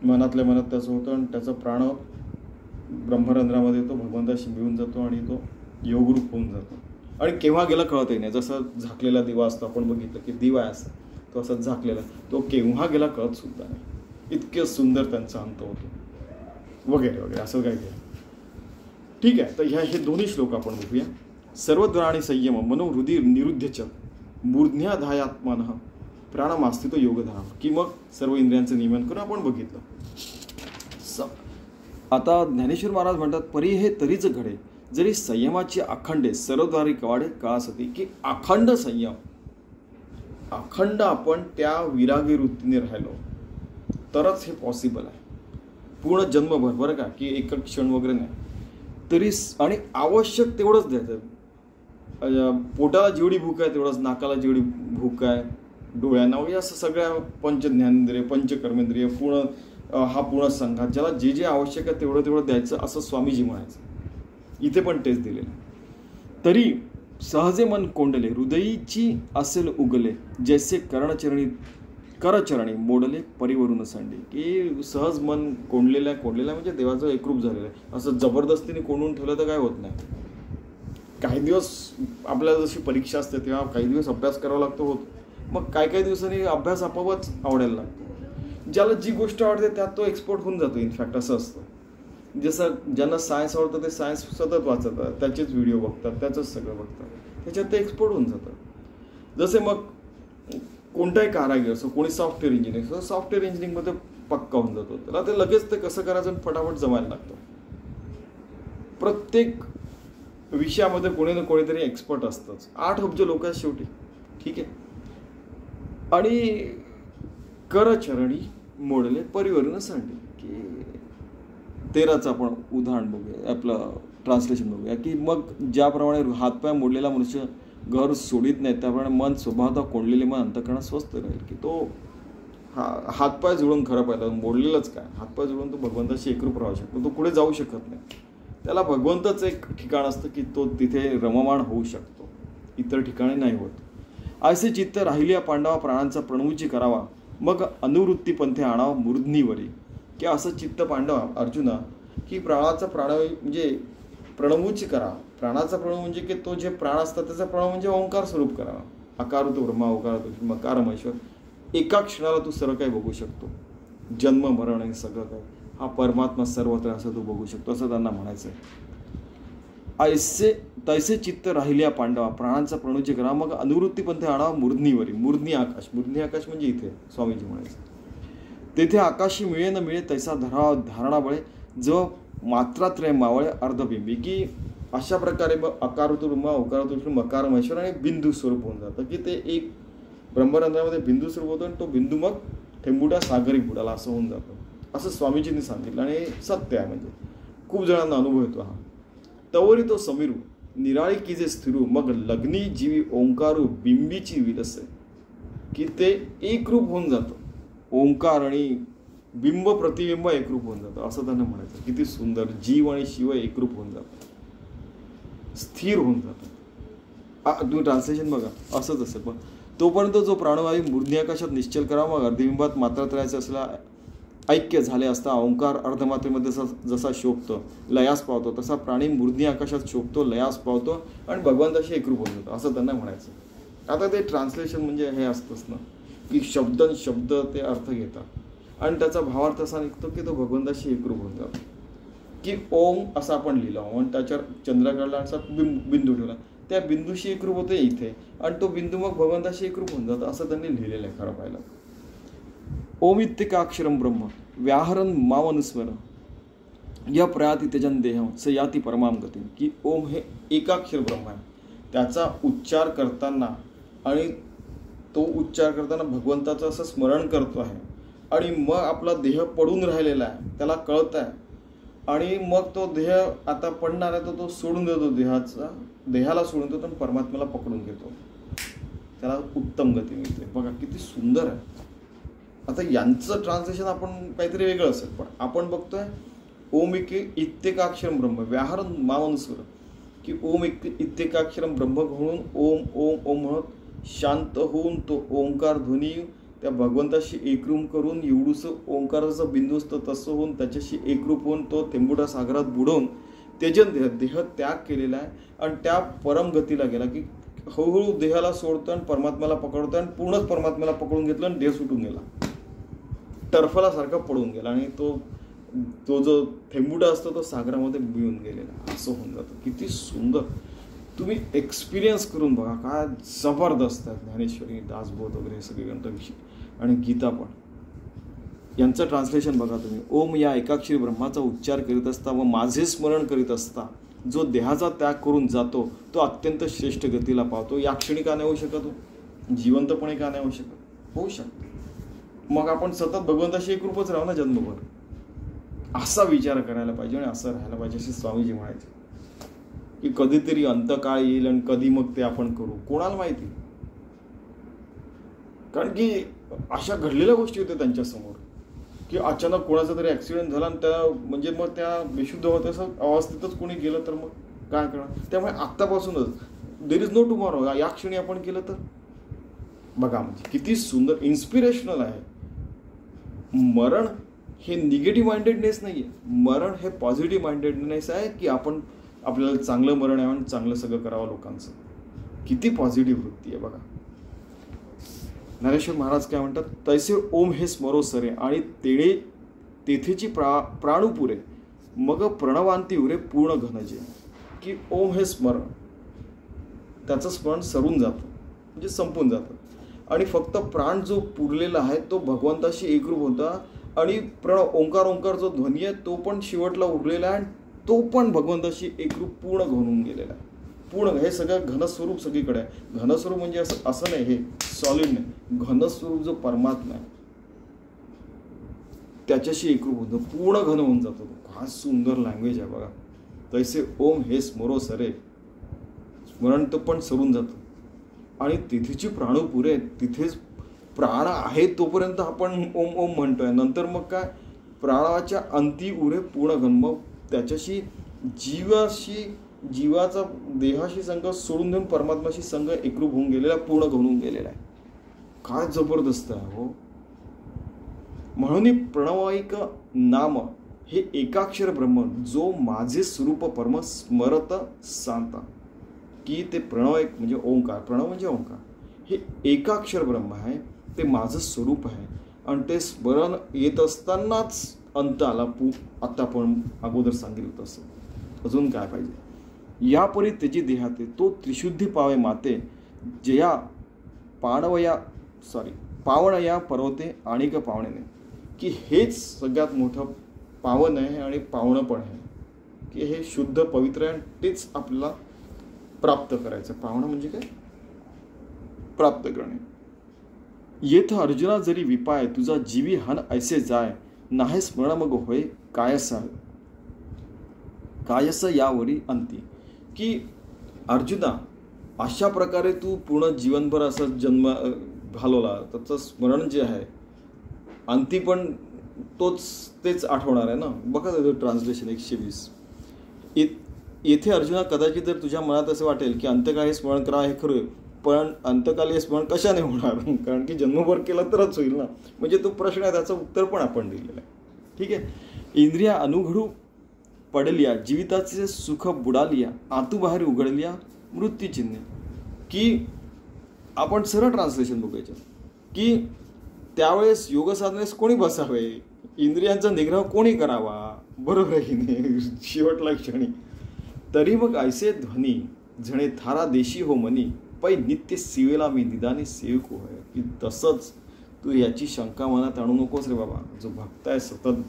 मनातल्या मनात त्याचं होतं, आणि त्याचा प्राण ब्रह्मरंध्रामध्ये तो भगवंताशी मिळून जातो आणि तो योगरूप होऊन जातो. आणि केव्हा गेला कळतही नाही. जसं झाकलेला दिवा असतो, आपण बघितलं की दिवा आहे असा, तो असा झाकलेला, तो केव्हा गेला कळत सुद्धा नाही. इतके सुंदर त्यांचा अंत होतो वगैरे वगैरे असं काय केलं. ठीक आहे, तर हे दोन्ही श्लोक आपण बघूया. सर्वद्वाराणी संयम मनोहृदय निरुद्धच मूर्ध्याधायात्मान प्राणमास्थितो योगधारा, की मग सर्व इंद्रियांचं नियमन करून आपण बघितलं. आता ज्ञानेश्वर महाराज म्हणतात, परी हे तरीच घडे जरी संयमाची अखंडे सर्वद्वारी कवाडे काळासाठी, की अखंड संयम, अखंड आपण त्या विरागी वृत्तीने राहिलो तरच हे पॉसिबल आहे. पूर्ण जन्मभर, बरं का, की एक क्षण वगैरे नाही तरी, आणि आवश्यक तेवढंच द्यायचं. पोटाला जेवढी भूक आहे तेवढंच, नाकाला जेवढी भूक आहे, डोळ्यांना वगैरे, असं सगळ्या पंचज्ञानेंद्रिय पंचकर्मेंद्रिय पूर्ण संघात ज्याला जे जे आवश्यक आहे तेवढं तेवढं द्यायचं, असं स्वामीजी म्हणायचं. इथे पण तेच दिलेलं. तरी सहजे मन कोंडले हृदयीची असेल उगले जैसे करचरणी मोडले परिवरून सांडे, की सहज मन कोंडलेलं आहे म्हणजे देवाचं एकरूप झालेलं आहे. असं जबरदस्तीने कोंडून ठेवलं तर काय होत नाही. काही दिवस आपल्याला जशी परीक्षा असते तेव्हा काही दिवस अभ्यास करावा लागतो, होत, मग काही दिवसांनी अभ्यास आपोआपच आवडायला लागतो. ज्याला जी गोष्ट आवडते त्यात तो एक्सपर्ट होऊन जातो. इनफॅक्ट असं असतं. जसं ज्यांना सायन्स आवडतं ते सायन्स सतत वाचतात, त्याचेच व्हिडिओ बघतात, त्याचंच सगळं बघतात, त्याच्यात ते एक्सपर्ट होऊन जातात. जसे मग कोणताही कारागीर असो, कोणी सॉफ्टवेअर इंजिनियर असो, सॉफ्टवेअर इंजिनिअरिंगमध्ये पक्का होऊन जातो. त्याला ते लगेच ते कसं करायचं फटाफट जमायला लागतं. प्रत्येक विषयामध्ये कोणी ना कोणीतरी एक्सपर्ट असतंच. 8 अब्ज लोक आहेत शेवटी, ठीक आहे. आणि करचरणी मोडले परिवरून सांडे, की 13चं आपण उदाहरण बघूया, आपलं ट्रान्सलेशन बघूया, की मग ज्याप्रमाणे हातपाय मोडलेला मनुष्य घर सोडित नाही त्याप्रमाणे मन स्वभावतः कोंडलेले मन अंतःकरणात स्वस्थ राहील, की तो हातपाय जुळून, खरं पाहिलं मोडलेलंच काय, हातपाय जुळून तो भगवंताशी एकरूप राहू शकतो. तो पुढे जाऊ शकत नाही. त्याला भगवंतच एक ठिकाण असतं की तो तिथे रममाण होऊ शकतो, इतर ठिकाणी नाही होत. असे चित्त राहिल्या पांडवा प्राणांचा प्रणवूची करावा मग अनुवृत्ती पंथे आणावा मूर्धनीवरी, की असं चित्त पांडवा अर्जुना, की प्राणाचा प्राणव म्हणजे प्रणवूची करावा. प्राणाचा प्रणव म्हणजे की तो जे प्राण असतात त्याचा प्रणव म्हणजे ओंकार स्वरूप करावा. अकार तो ब्रह्मा, ओकार तो मकार महेश्वर, एका क्षणाला तू सर्व काही बघू शकतो, जन्म मरण हे सगळं काय, हा परमात्मा सर्वत्र असं तू बघू शकतो, असं त्यांना म्हणायचं आहे. तैसे चित्त राहिल्या पांडवा प्राणांचा प्रणवची करा मग अनुवृत्ती पंथे आणावा मूर्धनीवरी. मूर्धनी आकाश, मूर्धनी आकाश म्हणजे इथे स्वामीजी म्हणायचं. तेथे आकाशी मिळे न मिळे तैसा धारणा बळे जो मात्रात्रय मावळे अर्धबिंबी, की अशा प्रकारे मग अकारुत ब्रह्मा, ओकारात मकार महेश्वर आणि बिंदू स्वरूप होऊन जातं, की ते एक ब्रह्मरंध्रामध्ये बिंदू स्वरूप होतो आणि तो बिंदू मग ठेंबुटा सागरी बुडाला असं होऊन जातं, असं स्वामीजींनी सांगितलं. आणि सत्य आहे, म्हणजे खूप जणांना अनुभव येतो हा. तवरी तो समीरू निराळी की जे स्थिरू मग लग्नी जीवी ओंकारू बिंबीची विलसे, की ते एकरूप होऊन जातं. ओंकार आणि बिंब प्रतिबिंब एकरूप होऊन जातं, असं त्यांना म्हणायचं. किती सुंदर, जीव आणि शिव एकरूप होऊन जातं, स्थिर होऊन जातं. तुम्ही ट्रान्सलेशन बघा, असंच असेल. पण तोपर्यंत जो प्राणवायू मूर्धनी आकाशात निश्चल करावा मग अर्धबिंबात मात्रात्रयाचे असला ऐक्य झाले असता ओंकार अर्धमात्रेमध्ये जसा शोभतो लयास पावतो तसा प्राणी मूर्धनी आकाशात शोभतो, लयास पावतो आणि भगवंताशी एकरूप होऊन जातो, असं त्यांना म्हणायचं. आता ते ट्रान्सलेशन म्हणजे हे असतंच ना, की शब्द ते अर्थ घेतात आणि त्याचा भावार्थ असा निघतो की तो भगवंताशी एकरूप होऊन जातो. की ओम असं आपण लिहिलं आणि त्याच्यावर चंद्राकडला असा बिंदू ठेवला, त्या बिंदूशी एकरूप होते इथे आणि तो बिंदू मग भगवंताशी एकरूप होऊन जातो, असं त्यांनी लिहिलेलं आहे खरं पाहिलं. ओम इत्येकाक्षरम ब्रह्म व्याहरन मामनुस्मरण या प्रयाती त्यजन देहम स याती परमाम गती, की ओम हे एकाक्षर ब्रह्म आहे. त्याचा उच्चार करताना आणि तो उच्चार करताना भगवंताचं असं स्मरण करतो आहे आणि मग आपला देह पडून राहिलेला आहे, त्याला कळत आहे आणि मग तो देह आता पडणार आहे तर तो सोडून देतो, देहाला सोडून देतो आणि परमात्म्याला पकडून घेतो, त्याला उत्तम गती मिळते. बघा किती सुंदर आहे. आता यांचं ट्रान्सलेशन आपण काहीतरी वेगळं असेल, पण आपण बघतोय ओम इत्येकाक्षरम ब्रह्म व्याहरण मामनुस्वर, की ओम इत्येकाक्षरम ब्रह्म म्हणून ओम ओम ओम म्हणत शांत होऊन तो ओंकार ध्वनी त्या भगवंताशी एकरूप करून एवढूसं ओंकाराचं बिंदू असतं तसं होऊन त्याच्याशी एकरूप होऊन तो तेंबुटा सागरात बुडवून तेजन देह त्याग केलेला आहे आणि त्या परमगतीला गेला, की हळूहळू देहाला सोडतो आणि परमात्म्याला पकडतो आणि पूर्णच परमात्म्याला पकडून घेतलं आणि देह सुटून गेला, टर्फलासारखा पडून गेला आणि तो तो जो थेंबुडा असतो तो सागरामध्ये मिळून गेलेला असं होऊन जातं. किती सुंदर. तुम्ही एक्सपिरियन्स करून बघा, काय जबरदस्त आहे. ज्ञानेश्वरी, दासबोध वगैरे हे सगळे ग्रंथ आणि गीता पण. यांचं ट्रान्सलेशन बघा तुम्ही. ओम या एकाक्षरी ब्रह्माचा उच्चार करीत असता व माझे स्मरण करीत असता जो देहाचा त्याग करून जातो तो अत्यंत श्रेष्ठ गतीला पावतो. या क्षणी का नाही होऊ शकत हो? जिवंतपणे का नाही होऊ शकत? होऊ शकतो. मग आपण सतत भगवंताशी एकरूपच राहू ना जन्मभर. असा विचार करायला पाहिजे आणि असं राहायला पाहिजे असे स्वामीजी म्हणायचे की कधीतरी अंतकाळ येईल आणि कधी मग ते आपण करू, कोणाला माहिती. कारण की अशा घडलेल्या गोष्टी होत्या त्यांच्यासमोर की अचानक कोणाचा तरी ॲक्सिडेंट झाला आणि त्या म्हणजे मग त्या बेशुद्ध होत असं अवस्थेतच कोणी गेलं तर मग काय करणार. त्यामुळे आत्तापासूनच देर इज नो टुमॉरो, या क्षणी आपण केलं तर बघा म्हणजे किती सुंदर इन्स्पिरेशनल आहे. मरण हे निगेटिव्ह माइंडेडनेस नाही आहे, मरण हे पॉझिटिव्ह माइंडेडनेस आहे की आपण आपल्याला चांगलं मरण आहे आणि चांगलं सगळं करावं लोकांचं. किती पॉझिटिव्ह वृत्ती आहे बघा. ज्ञानेश्वर महाराज काय म्हणतात, तैसे ओम हे स्मरो सरे आणि तेळे तेथेची प्राणुपुरे मग प्रणवांती उरे पूर्ण घनजे. की ओम हे स्मरण, त्याचं स्मरण सरून जातं म्हणजे संपून जातं आणि फक्त प्राण जो पुरलेला आहे तो भगवंताशी एकरूप होता आणि ओंकार ओंकार जो ध्वनी आहे तो पण शेवटला उरलेला आहे आणि तो पण भगवंताशी एकरूप पूर्ण घनून गेलेला आहे. पूर्ण हे सगळं घनस्वरूप सगळीकडे आहे. घनस्वरूप म्हणजे असं नाही, हे सॉलिड नाही. घनस्वरूप जो परमात्मा आहे त्याच्याशी एकरूप होतं, पूर्ण घन होऊन जातो. हा सुंदर लँग्वेज आहे बघा. तैसे ओम हे स्मरो सरे, स्मरण तो पण सरून जातं आणि तिथेची प्राणुपुरे, तिथेच प्राण आहे तोपर्यंत आपण ओम ओम म्हणतोय. नंतर मग काय, प्राणाच्या अंती उरे पूर्ण घन, मग त्याच्याशी जीवाचा देहाशी संघ सोडून देऊन परमात्माशी संघ एकरूप होऊन गेलेला, पूर्ण घडून गेलेला आहे. काय जबरदस्त आहे हो. म्हणून प्रणवाईक नाम हे एकाक्षर ब्रह्म जो माझे स्वरूप परम स्मरत सांता. की ते प्रणवाईक म्हणजे ओंकार, प्रणव म्हणजे ओंकार, हे एकाक्षर ब्रह्म आहे, ते माझं स्वरूप आहे आणि ते स्मरण येत असतानाच अंत आला. आता आपण अगोदर सांगितलं तसं. अजून काय पाहिजे. यापरी त्याची देहाते तो त्रिशुद्धी पावे माते जया पावणया पर्वते आणिक पावणेने. की हेच सगळ्यात मोठं पावन आहे आणि पावणं पण आहे की हे शुद्ध पवित्र आहे आणि तेच आपल्याला प्राप्त करायचं. पावणं म्हणजे काय, प्राप्त करणे. येथ अर्जुना जरी विपाय तुझा जीवी हन ऐसे जाय नाहे स्मरण मग होय कायस यावरी अंती. की अर्जुना अशा प्रकारे तू पूर्ण जीवनभर असं जन्म घालवला, त्याचं स्मरण जे आहे अंती पण तेच आठवणार आहे ना. बघा त्याचं ट्रान्सलेशन 120. येथे अर्जुना कदाचित जर तुझ्या मनात असं वाटेल की अंतकाळ हे स्मरण करा हे खरं, पण अंतकाल हे स्मरण कशाने होणार, कारण की जन्मभर केला तरच होईल ना. म्हणजे तो प्रश्न आहे, त्याचं उत्तर पण आपण दिलेलं आहे. ठीक आहे. इंद्रिया अनुघडू पडलिया जीविताचे सुख बुडालिया आतू बाहेर उघडलिया मृत्यूचिन्हे. की आपण सरळ ट्रान्सलेशन बघायचं की त्यावेळेस योग साधनेस कोणी बसावे, इंद्रियांचा निग्रह कोणी करावा, बरोबर आहे की नाही, शेवटला क्षणी. तरी मग ऐसे ध्वनी जणे थारा देशी हो मनी पै नित्य सेवेला मी निदानी सेवक होय. की तसंच तू याची शंका मनात आणू नकोस रे बाबा. जो भक्त आहे, सतत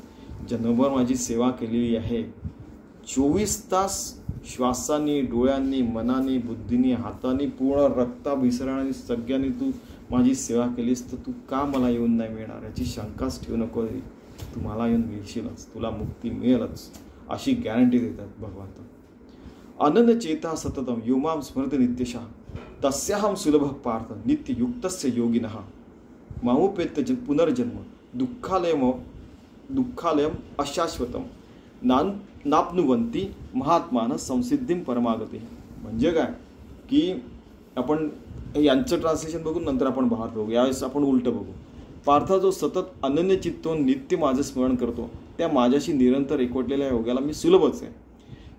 जन्मभर माझी सेवा केलेली आहे, 24 तास श्वासाने, डोळ्यांनी, मनाने, बुद्धीने, हाताने, पूर्ण रक्ताभिसरणाने सगळ्यांनी तू माझी सेवा केलीस, तर तू का मला येऊन नाही मिळणार याची शंकाच ठेवू नको. तू मला येऊन मिळशीलच, तुला मुक्ती मिळेलच अशी गॅरंटी देतात भगवंत. अनन्य चेता सततम योमाम स्मृती नित्यशः तस्याहम सुलभ पार्थ नित्ययुक्तस्य योगिनः मामुपेत्य पुनर्जन्म दुःखालयम अशाश्वतम नाप्नुवंती महात्मान संसिद्धीम परमागती. म्हणजे काय की आपण यांचं ट्रान्सलेशन बघून नंतर आपण बाहेर बघू. यावेळेस आपण उलटं बघू. पार्थ जो सतत अनन्य चित्तून नित्य माझं स्मरण करतो त्या माझ्याशी निरंतर एकवटलेल्या योगाला मी सुलभच आहे.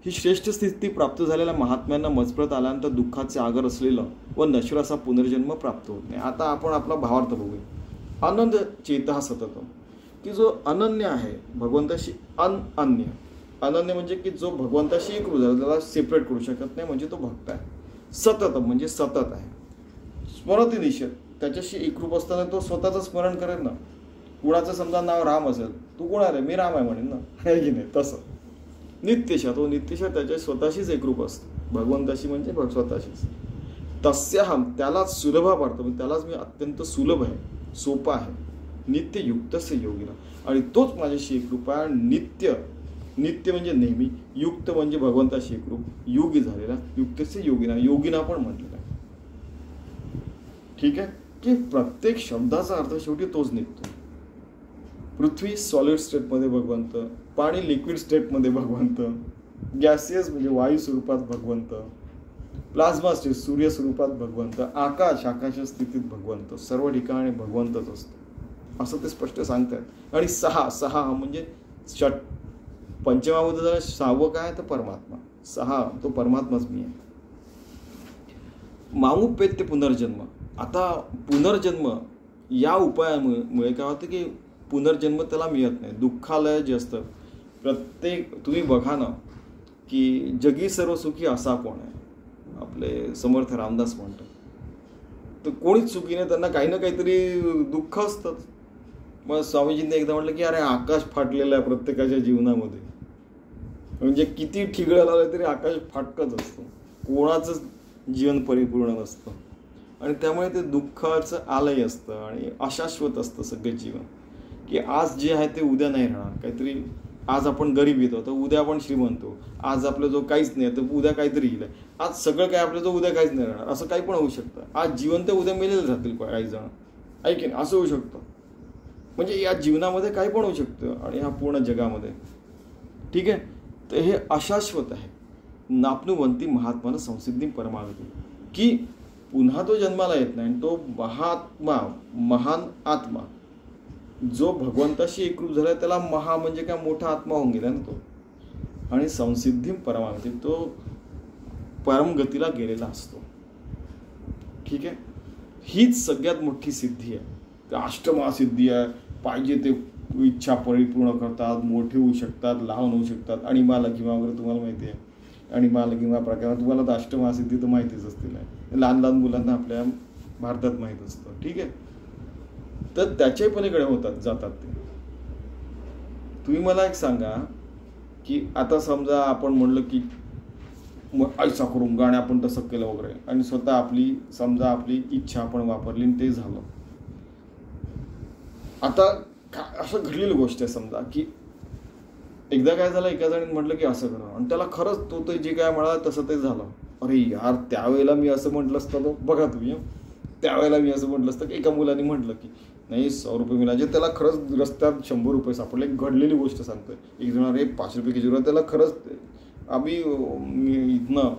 ही श्रेष्ठ स्थिती प्राप्त झालेल्या महात्म्यांना मजप्रत आल्यानंतर दुःखाचे आगर असलेलं व नश्वर असा पुनर्जन्म प्राप्त होत नाही. आता आपण आपला भावार्थ बघूया. आनंद चेता सतत की जो अनन्य आहे भगवंताशी, अनन्य अनन्य म्हणजे की जो भगवंताशी एकरूप झाला, त्याला सेपरेट करू शकत नाही, म्हणजे तो भक्त आहे. सतत म्हणजे सतत आहे. स्मरती निश्चित, त्याच्याशी एकरूप असताना तो स्वतःचं स्मरण करेल ना. कुणाचं समजा नाव राम असेल, तू कोण आहे? मी राम आहे म्हणेन ना, आहे की नाही? तसं नित्यशा, तो नित्यशा त्याच्या स्वतःशीच एकरूप असतो, भगवंताशी म्हणजे स्वतःशीच. तस्याहम, त्यालाच सुलभा पाडतो, त्यालाच मी अत्यंत सुलभ आहे, सोपा आहे. नित्य युक्तस्य योगिना, आणि तोच माझ्याशी एकरूप आहे. नित्य, नित्य म्हणजे नेहमी, युक्त म्हणजे भगवंताशी एकरूप, योगी झालेला, युक्तस्य योगिना, योगिना पण म्हटलेला आहे. ठीक आहे, की प्रत्येक शब्दाचा अर्थ शेवटी तोच निघतो. पृथ्वी सॉलिड स्टेटमध्ये भगवंत, पाणी लिक्विड स्टेटमध्ये भगवंत, गॅसियस म्हणजे वायू स्वरूपात भगवंत, प्लाझ्मा स्टेट सूर्य स्वरूपात भगवंत, आकाश आकाश स्थितीत भगवंत, सर्व ठिकाणी भगवंतच असतो, असं ते स्पष्ट सांगतात. आणि सहा म्हणजे पंचमामध्ये जर सहावं काय तर परमात्मा, सहा तो परमात्माच मी आहे. मामुपेत्य पुनर्जन्म. आता पुनर्जन्म या उपायामुळे काय होतं की पुनर्जन्म त्याला मिळत नाही. दुःखालय जे असतं प्रत्येक, तुम्ही बघा ना की जगी सर्व सुखी असा कोण आहे, आपले समर्थ रामदास म्हणतो, तर कोणीच सुखी नाही, त्यांना काही ना काहीतरी दुःख असतं. मग स्वामीजींनी एकदा म्हटलं की अरे आकाश फाटलेलं आहे प्रत्येकाच्या जीवनामध्ये, म्हणजे किती ठिगळं लावलं तरी आकाश फाटकच असतं, कोणाचंच जीवन परिपूर्ण नसतं. आणि त्यामुळे ते दुःखाचं आलय असतं आणि अशाश्वत असतं सगळं जीवन, की आज जे आहे ते उद्या नाही राहणार. काहीतरी आज आपण गरीब येतो तर उद्या आपण श्रीमंत हो, आज आपलं जो काहीच नाही तर उद्या काहीतरी येईल, आज सगळं काय आपलं जो उद्या काहीच नाही राहणार, असं काही पण होऊ शकतं. आज जिवंत उद्या मेलेले राहतील काही जण, ऐकेन असं होऊ शकतं. म्हणजे या जीवनामध्ये काही पण होऊ शकतं आणि ह्या पूर्ण जगामध्ये. ठीक आहे, तर हे अशाश्वत आहे. नापनुवंती महात्मानं संसिद्धी परमागती, की पुन्हा तो जन्माला येत नाही. तो महात्मा, महान आत्मा जो भगवंताशी एकरूप झाला त्याला महा म्हणजे काय मोठा आत्मा होऊन गेला ना तो. आणि संसिद्धी परमागती, तो परमगतीला गेलेला असतो. ठीक आहे, हीच सगळ्यात मोठी सिद्धी आहे. अष्टमहासिद्धी आहे, पाहिजे ते इच्छा परिपूर्ण करतात, मोठे होऊ शकतात, लहान होऊ शकतात. आणि लघिमा वगैरे तुम्हाला माहिती आहे, आणि लघिमा प्रकार तुम्हाला तर अष्टमहासिद्धी तर माहितीच असतील, लहान लहान मुलांना आपल्या भारतात माहीत असतं. ठीक आहे, तर त्याच्या पलीकडे जातात ते. तुम्ही मला एक सांगा की आता समजा आपण म्हणलं की ऐसा करून गाणे आपण तसं केलं वगैरे, आणि स्वतः आपली समजा आपली इच्छा आपण वापरली आणि ते झालं. आता असं घडलेली गोष्ट आहे, समजा की एकदा काय झालं, एका जणांनी म्हटलं की असं करा, आणि त्याला खरंच तो ते जे काय म्हणाला तसं ते झालं. अरे यार, त्यावेळेला मी असं म्हटलं असतं तर बघा तुम्ही, त्यावेळेला मी असं म्हटलं असतं की एका मुलाने म्हटलं की नाही 100 रुपये मिळाले, त्याला खरंच रस्त्यात 100 रुपये सापडले. घडलेली गोष्ट सांगतोय. एक जण अरे 5 रुपये किती रुपये, त्याला खरंच आम्ही इथनं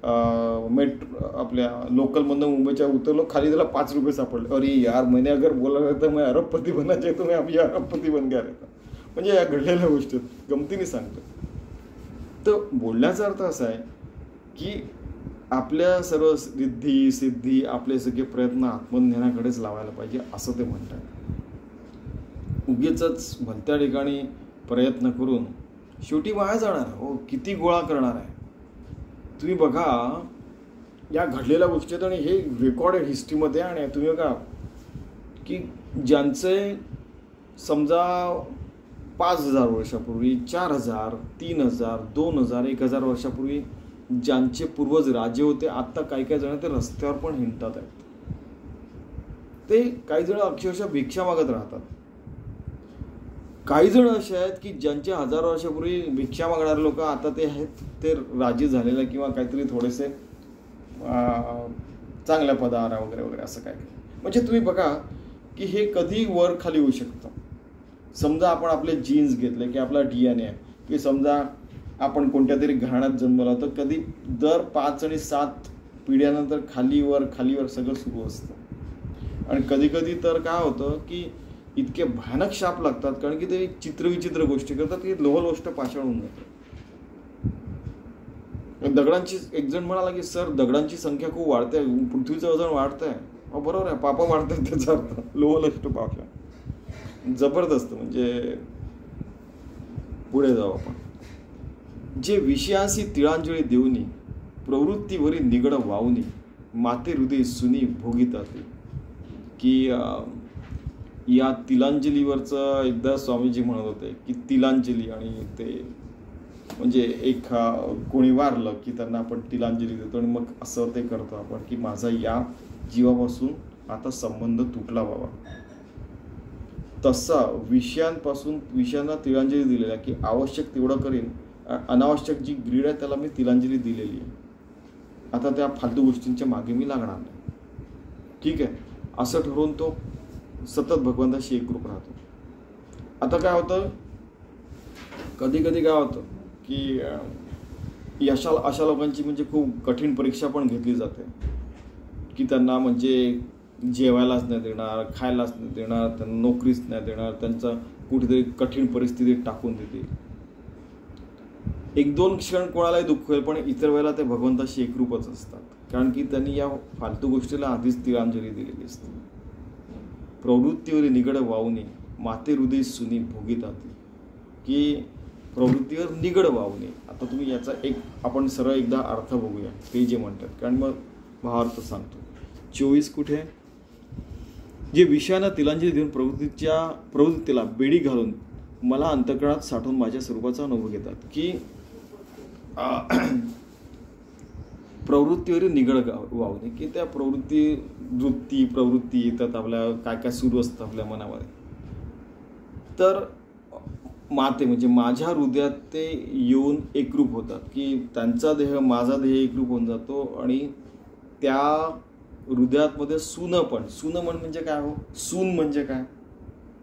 आपल्या लोकलमधनं मुंबईच्या उतरलो, खाली त्याला 5 रुपये सापडले. अरे यार, मैंने अगर बोला रहता मैं अरबपती बनना चाहिए तो मैं अभी अरबपती बन गया रहता. म्हणजे या घडलेल्या गोष्टी गमतीने सांगतो. तर बोलण्याचा अर्थ असा आहे की आपल्या सर्व रिद्धी सिद्धी, आपले सगळे प्रयत्न आत्मज्ञानाकडेच लावायला पाहिजे, असं ते म्हणतात. उगीचच भलत्या ठिकाणी प्रयत्न करून शेवटी वाया जाणार हो, किती गोळा करणार आहे. तुम्ही बघा या घडलेल्या गोष्टी आहेत, आणि हे रेकॉर्डेड हिस्ट्रीमध्ये. आणि तुम्ही बघा की ज्यांचे समजा 5,000 वर्षापूर्वी, 4,000, 3,000, 2,000, 1,000 वर्षापूर्वी ज्यांचे पूर्वज राजे होते, आत्ता काही काही जण ते रस्त्यावर पण हिंडतात आहेत. ते काही जण अक्षरशः भिक्षा मागत राहतात. काही जण असे आहेत की ज्यांचे 1000 वर्षापूर्वी भिक्षा मागणारे लोक आता ते आहेत ते राजे झालेले, किंवा काहीतरी थोडेसे चांगल्या पदावर वगैरे वगैरे असं काय. म्हणजे तुम्ही बघा की हे कधी वर खाली होऊ शकतं. समजा आपण आपले जीन्स घेतले की आपला DNA आहे, की समजा आपण कोणत्या तरी घराण्यात जन्मला तर कधी दर 5 आणि 7 पिढ्यानंतर खालीवर सगळं सुरू असतं. आणि कधी कधी तर काय होतं की इतके भयानक शाप लागतात, कारण की ते चित्रविचित्र गोष्टी करतात की लोहलोष्ट पाषाण होऊन जातं. दगडांची, एक जण म्हणाला की सर दगडांची संख्या खूप वाढते, पृथ्वीचं वजन वाढतंय. बरोबर आहे, पापा वाढतात त्याचा अर्थ लोहलोष्ट पाषाण. जबरदस्त. म्हणजे पुढे जाऊ आपण. जे विषयांशी तिळांजळी देऊनी प्रवृत्तीवरी निगड वावनी माते हृदय सुनी भोगितात. की या तिलांजलीवरचं एकदा स्वामीजी म्हणत होते की तिलांजली, आणि ते म्हणजे एक कोणी वारलं की त्यांना आपण तिलांजली देतो आणि मग असं ते करतो आपण की माझा या जीवापासून आता संबंध तुटला बाबा. तसा विषयांना तिलांजली दिलेल्या की आवश्यक तेवढं करीन, अनावश्यक जी ग्रीड आहे त्याला मी तिलांजली दिलेली आहे. आता त्या फालतू गोष्टींच्या मागे मी लागणार नाही. ठीक आहे, असं ठरवून तो सतत भगवंताशी एकरूप राहतो. आता काय होतं, कधी कधी काय होतं की अशा लोकांची म्हणजे खूप कठीण परीक्षा पण घेतली जाते की त्यांना म्हणजे जेवायलाच नाही देणार, खायलाच नाही देणार, त्यांना नोकरीच नाही देणार, त्यांचा कुठेतरी कठीण परिस्थितीत टाकून देतील. एक दोन क्षण कोणालाही दुःख होईल, पण इतर वेळेला ते भगवंताशी एकरूपच असतात, कारण की त्यांनी या फालतू गोष्टीला आधीच तिलांजली दिलेली असते. प्रवृत्तीवर निगड वावणी माते हृदय सुनी भोगितात. की प्रवृत्तीवर निगड वावणे. आता तुम्ही याचा एक आपण सरळ एकदा अर्थ बघूया ते जे म्हणतात, कारण मग भावार्थ सांगतो. 24 कुठे, जे विषयानं तिलांजली देऊन प्रवृत्तीला बेडी घालून मला अंतःकरणात साठवून माझ्या स्वरूपाचा अनुभव घेतात. की प्रवृत्तीवर निगड वावणे, की त्या प्रवृत्ती येतात आपल्या, काय काय सुरू असतं आपल्या मनामध्ये. तर माते म्हणजे माझ्या हृदयात ते येऊन एकरूप होतात, की त्यांचा देह माझा देह एकरूप होऊन जातो. आणि त्या हृदयात मध्ये सून म्हणजे काय हो, सून म्हणजे काय,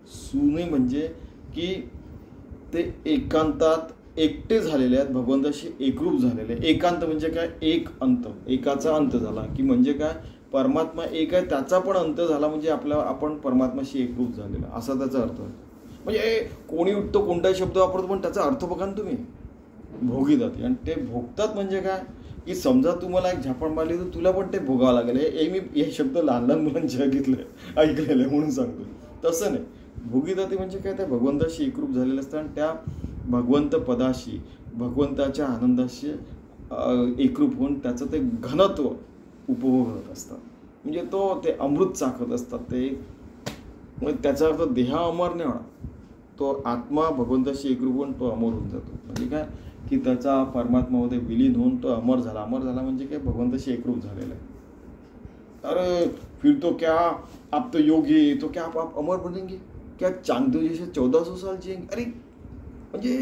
सूने म्हणजे की ते एकांतात एकटे झालेले आहेत, भगवंताशी एकरूप झालेले. एकांत म्हणजे काय, एक अंत, एकाचा अंत झाला की म्हणजे काय, परमात्मा एक आहे त्याचा पण अंत झाला, म्हणजे आपण परमात्माशी एकरूप झालेला, असा त्याचा अर्थ आहे. म्हणजे कोणी उठतो कोणताही शब्द वापरतो, पण त्याचा अर्थ बघा ना तुम्ही, भोगी जाते. आणि ते भोगतात म्हणजे काय, की समजा तुम्हाला एक झापण मारली तर तुला पण ते भोगावं लागेल. हे शब्द लहान लहान मुलांचे ऐकलेले म्हणून सांगतो. तसं नाही, भोगी जाते म्हणजे काय, त्या भगवंताशी एकरूप झालेलं असतं आणि त्या भगवंत पदाशी, भगवंताच्या आनंदाशी एकरूप होऊन त्याचं ते घनत्व उपभोग करत असतात. म्हणजे ते अमृत चाखत असतात. ते त्याचा अर्थ देह अमर नाही होणार, तो आत्मा भगवंताशी एकरूप होऊन तो अमर होऊन जातो. म्हणजे काय, की त्याचा परमात्मामध्ये विलीन होऊन तो अमर झाला. अमर झाला म्हणजे काय, भगवंताशी एकरूप झालेला आहे. अरे फिर तो क्या, आप तो योगी, तो क्या आप अमर बनेंगे क्या, चांदो जैसे 1400 साल जिएंगे. अरे म्हणजे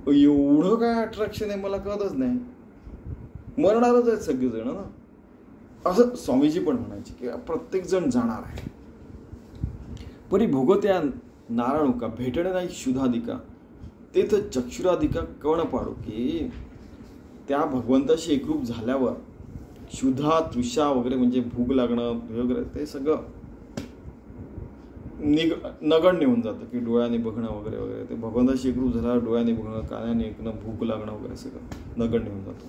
एवढं काय अट्रॅक्शन आहे मला कळतच नाही. मरणारच आहेत सगळेजण ना, असं स्वामीजी पण म्हणायचे की प्रत्येक जण जाणार आहे. परी भोगत्या नारायणुका भेटणे नाही शुद्धाधिका तेथ चक्षुराधिका कवण पाडू. की त्या भगवंताशी एकरूप झाल्यावर क्षुधा तृषा वगैरे म्हणजे भूक लागणं वगैरे ते सगळं नगण्य होऊन जातं. की डोळ्याने बघणं वगैरे वगैरे ते भगवंताशी एकरूप झाल्यावर डोळ्याने बघणं, कानाने ऐकणं, भूक लागणं वगैरे सगळं नगण्य होऊन जातं.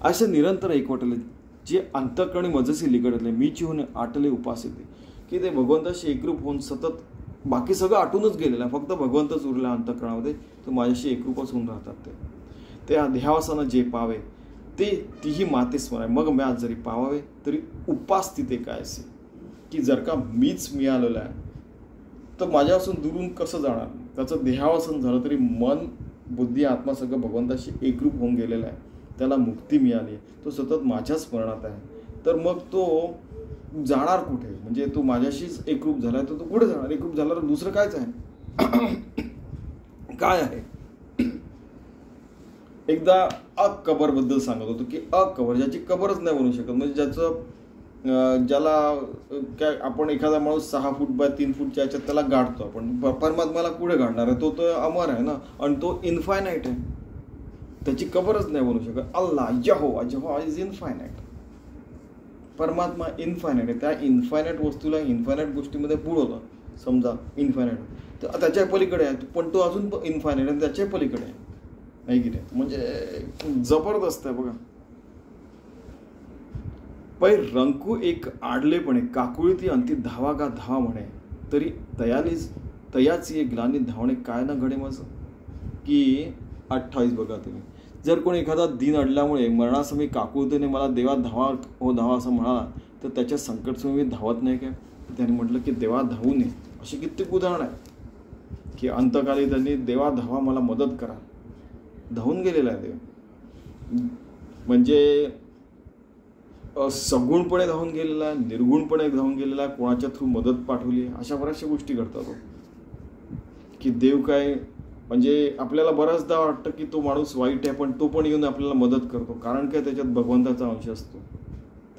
असे निरंतर एकवटले जे अंतःकरणी मजसी लिगडले मीची होऊन आटले उपास येते. की ते भगवंताशी एकरूप होऊन सतत बाकी सगळं आटूनच गेलेलं आहे, फक्त भगवंतच उरला अंतःकरणामध्ये, तर माझ्याशी एकरूपच होऊन राहतात. ते ध्यावासानं जे पावे ते तीही माते स्मराय मग मी आज जरी पावावे तरी उपास तिथे काय असे. की जर का मीच मिळालेलं आहे तर माझ्यापासून दुरून कसं जाणार. त्याचं देहावसन झालं तरी मन बुद्धी आत्मा सगळं भगवंताशी एकरूप होऊन गेलेलं आहे, त्याला मुक्ती मिळाली, तो सतत माझ्या स्मरणात आहे. तर मग तो जाणार कुठे, म्हणजे तो माझ्याशीच एकरूप झाला तर तो कुठे जाणार. एकरूप झाला तर दुसरं कायच आहे काय आहे. एकदा कबर बद्दल सांगत होतो की कबर ज्याची कबरच नाही बनवू शकत, म्हणजे ज्याला काय आपण एखादा माणूस 6 फूट बाय 3 फूटच्या याच्यात त्याला गाडतो आपण, परमात्म्याला कुठे गाडणार आहे, तो अमर आहे ना, आणि तो इन्फायनाईट आहे, त्याची कबरच नाही बनवू शकत. अल्लाह यहोवा इज इन्फायनाईट. परमात्मा इन्फायनाईट आहे. त्या इन्फायनाईट वस्तूला इन्फायनाईट गोष्टीमध्ये बुडवलं समजा इन्फायनाईट, तर त्याच्या पलीकडे आहे, पण तो अजून इन्फायनाईट आहे, त्याच्या पलीकडे आहे, नाही की नाही. म्हणजे जबरदस्त आहे बघा. पै रंकू एक आडलेपणे काकुळी ती अंती धावा गा धावा म्हणे तरी तयालीच तयाच ये ग्लानी धावणे काय ना घडे माझं. की 28 बघा तुम्ही, जर कोणी एखादा दिन अडल्यामुळे मरणासमयी काकुळतेने मला देवा धावा हो धावा असं म्हणाला तर त्याच्या संकटसमयी मी धावत नाही काय. त्याने म्हटलं की देवा धावू नये. अशी कित्येक उदाहरण आहे की अंतकाली त्यांनी देवा धावा मला मदत करा, धावून गेलेला आहे देव. म्हणजे सगुणपणे धावून गेलेला आहे, निर्गुणपणे धावून गेलेला आहे, कोणाच्या थ्रू मदत पाठवली, अशा बऱ्याचशा गोष्टी घडतात की देव काय. म्हणजे आपल्याला बऱ्याचदा वाटतं की तो माणूस वाईट आहे, पण तो पण येऊन आपल्याला मदत करतो. कारण काय, त्याच्यात भगवंताचा अंश असतो.